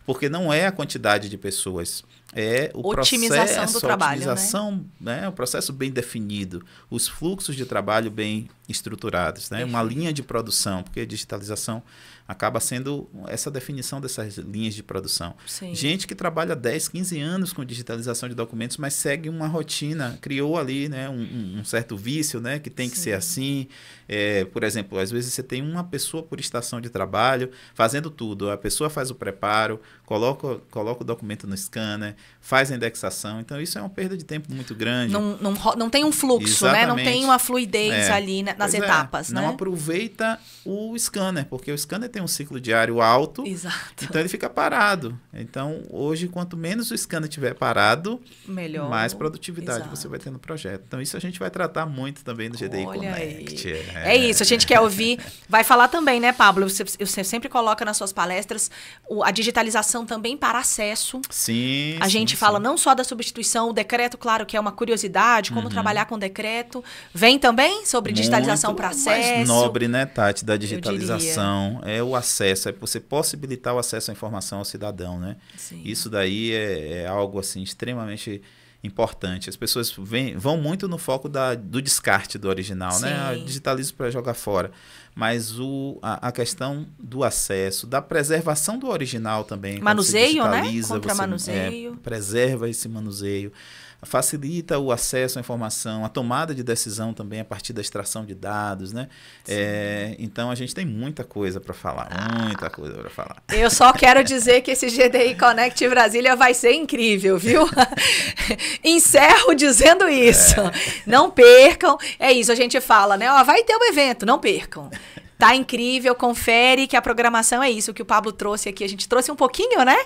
Porque não é a quantidade de pessoas, é o otimização do trabalho, otimização, né? O processo bem definido, os fluxos de trabalho bem estruturados, né? Uma linha de produção, porque a digitalização acaba sendo essa definição dessas linhas de produção. Gente que trabalha 10, 15 anos com digitalização de documentos, mas segue uma rotina, criou ali, né, um certo vício, né, que tem que ser assim. Por exemplo, às vezes você tem uma pessoa por estação de trabalho fazendo tudo. A pessoa faz o preparo, coloca o documento no scanner, faz a indexação. Então, isso é uma perda de tempo muito grande. Não tem um fluxo, né? Não tem uma fluidez ali nas etapas, né? Não aproveita o scanner, porque o scanner tem um ciclo diário alto, então ele fica parado. Então, hoje, quanto menos o scanner estiver parado, melhor, mais produtividade você vai ter no projeto. Então, isso a gente vai tratar muito também no GDI Connect. É isso, a gente quer ouvir. Vai falar também, né, Pablo? Você sempre coloca nas suas palestras a digitalização também para acesso. A gente fala não só da substituição, o decreto, claro, que é uma curiosidade, como trabalhar com decreto. Vem também sobre digitalização para acesso. Mais nobre, né, Tati, da digitalização é o acesso, é você possibilitar o acesso à informação ao cidadão, né? Isso daí é algo assim extremamente importante. As pessoas vão muito no foco do descarte do original, né? Digitalizo para jogar fora. Mas a questão do acesso, da preservação do original também. Manuseio, né? Contra-manuseio. Preserva esse manuseio. Facilita o acesso à informação, a tomada de decisão também a partir da extração de dados, né? Então, a gente tem muita coisa para falar, muita coisa para falar. Eu só quero dizer que esse GDI Connect Brasília vai ser incrível, viu? Encerro dizendo isso. Não percam. É isso, a gente fala, né? Vai ter um evento, não percam. Tá incrível, confere que a programação é isso que o Pablo trouxe aqui. A gente trouxe um pouquinho, né?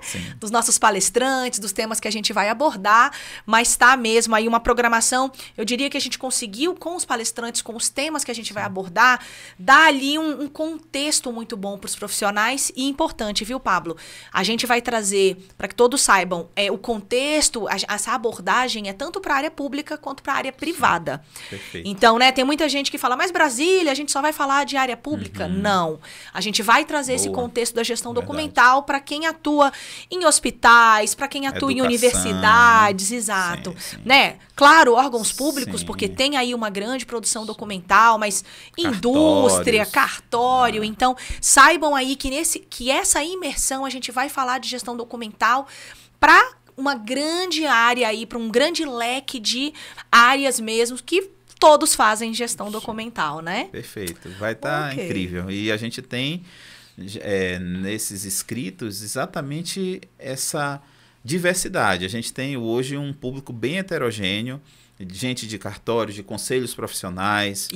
Dos nossos palestrantes, dos temas que a gente vai abordar, mas tá mesmo aí uma programação, eu diria que a gente conseguiu com os palestrantes, com os temas que a gente vai abordar, dar ali um contexto muito bom para os profissionais e importante, viu, Pablo? A gente vai trazer, para que todos saibam, o contexto, essa abordagem é tanto para a área pública quanto para a área privada. Perfeito. Então, né, tem muita gente que fala, mas Brasília, a gente só vai falar de área pública. Não. A gente vai trazer esse contexto da gestão documental para quem atua em hospitais, para quem atua em universidades, exato. Né? Claro, órgãos públicos, porque tem aí uma grande produção documental, mas indústria, cartório. Então, saibam aí que essa imersão a gente vai falar de gestão documental para uma grande área aí, para um grande leque de áreas mesmo que todos fazem gestão documental, né? Perfeito. Vai estar incrível. E a gente tem nesses inscritos exatamente essa diversidade. A gente tem hoje um público bem heterogêneo, gente de cartórios, de conselhos profissionais,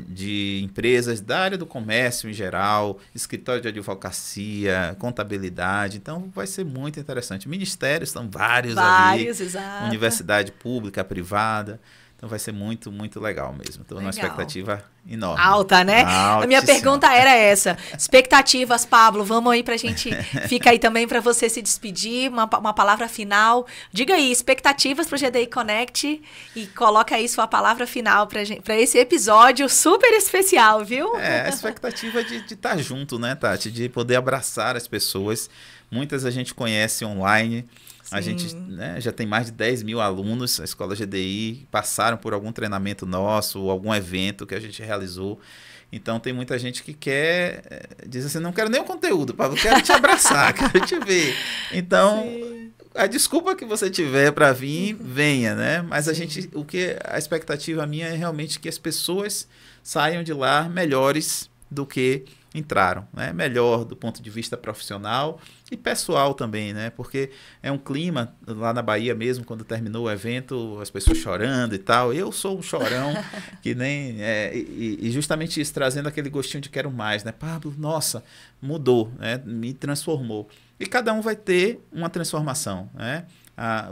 de empresas da área do comércio em geral, escritório de advocacia, contabilidade. Então, vai ser muito interessante. Ministérios, são vários ali. Exato. Universidade pública, privada. Então vai ser muito, muito legal mesmo. Estou numa expectativa enorme. Alta, né? Altíssima. A minha pergunta era essa. Expectativas, Pablo, vamos aí pra gente... Fica aí também para você se despedir, uma palavra final. Diga aí, expectativas pro GDI Connect e coloca aí sua palavra final para esse episódio super especial, viu? A expectativa de estar junto, né, Tati? De poder abraçar as pessoas. Muitas a gente conhece online. A gente, né, já tem mais de 10 mil alunos, a Escola GDI, passaram por algum treinamento nosso, ou algum evento que a gente realizou. Então tem muita gente que quer, diz assim, não quero nem o conteúdo, Pablo, quero te abraçar, quero te ver. Então, a desculpa que você tiver para vir, venha, né? Mas a expectativa minha é realmente que as pessoas saiam de lá melhores do que entraram, né? Melhor do ponto de vista profissional e pessoal também, né? Porque é um clima lá na Bahia mesmo, quando terminou o evento, as pessoas chorando e tal. Eu sou um chorão que nem e justamente isso, trazendo aquele gostinho de quero mais, né? Pablo, nossa, mudou, né? Me transformou. E cada um vai ter uma transformação, né?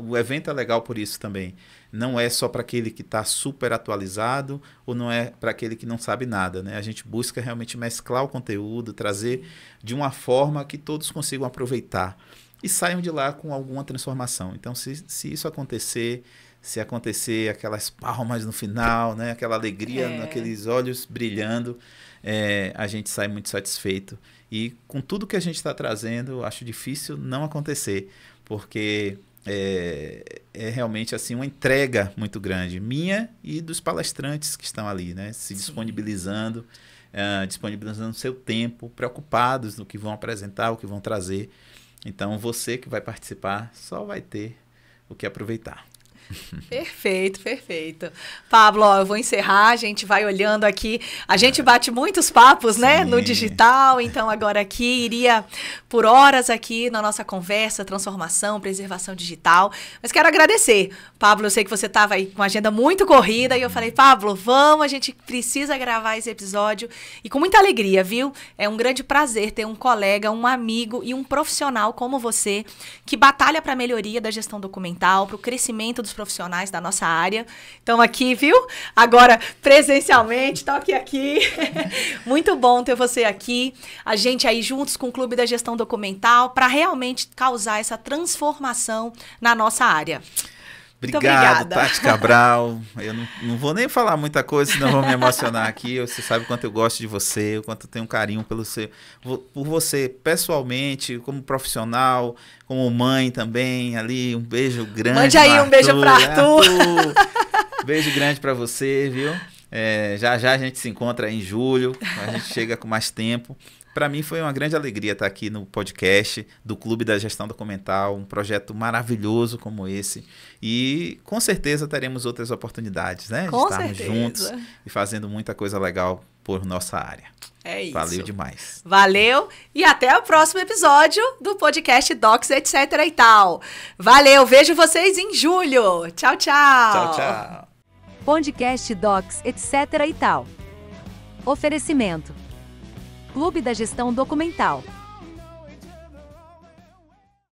O evento é legal por isso também. Não é só para aquele que está super atualizado ou não é para aquele que não sabe nada, né? A gente busca realmente mesclar o conteúdo, trazer de uma forma que todos consigam aproveitar e saiam de lá com alguma transformação. Então, se isso acontecer, se acontecer aquelas palmas no final, né? Aquela alegria naqueles olhos brilhando, a gente sai muito satisfeito. E com tudo que a gente está trazendo, acho difícil não acontecer, porque é realmente assim uma entrega muito grande, minha e dos palestrantes que estão ali, né? Se disponibilizando, disponibilizando seu tempo, preocupados no que vão apresentar, o que vão trazer. Então, você que vai participar só vai ter o que aproveitar. Perfeito, perfeito. Pablo, eu vou encerrar, a gente vai olhando aqui, a gente bate muitos papos, né, no digital, então agora aqui iria por horas aqui na nossa conversa, transformação, preservação digital, mas quero agradecer. Pablo, eu sei que você estava aí com uma agenda muito corrida e eu falei, Pablo, vamos, a gente precisa gravar esse episódio e com muita alegria, viu? É um grande prazer ter um colega, um amigo e um profissional como você que batalha para a melhoria da gestão documental, para o crescimento dos profissionais da nossa área. Então aqui, viu? Agora presencialmente, toque aqui. Muito bom ter você aqui. A gente aí juntos com o Clube da Gestão Documental para realmente causar essa transformação na nossa área. Obrigado, Tati Cabral. Eu não vou nem falar muita coisa, senão vou me emocionar aqui. Você sabe o quanto eu gosto de você, o quanto eu tenho carinho por você pessoalmente, como profissional, como mãe também. Ali, um beijo grande. Mande aí um beijo para Arthur. Beijo grande para você, viu? Já a gente se encontra em julho, a gente chega com mais tempo. Para mim foi uma grande alegria estar aqui no podcast do Clube da Gestão Documental, um projeto maravilhoso como esse. E com certeza teremos outras oportunidades, né? De estarmos juntos e fazendo muita coisa legal por nossa área. É isso. Valeu demais. Valeu e até o próximo episódio do podcast Docs, etc e tal. Valeu, vejo vocês em julho. Tchau, tchau. Tchau, tchau. Podcast Docs, etc e tal. Oferecimento: Clube da Gestão Documental.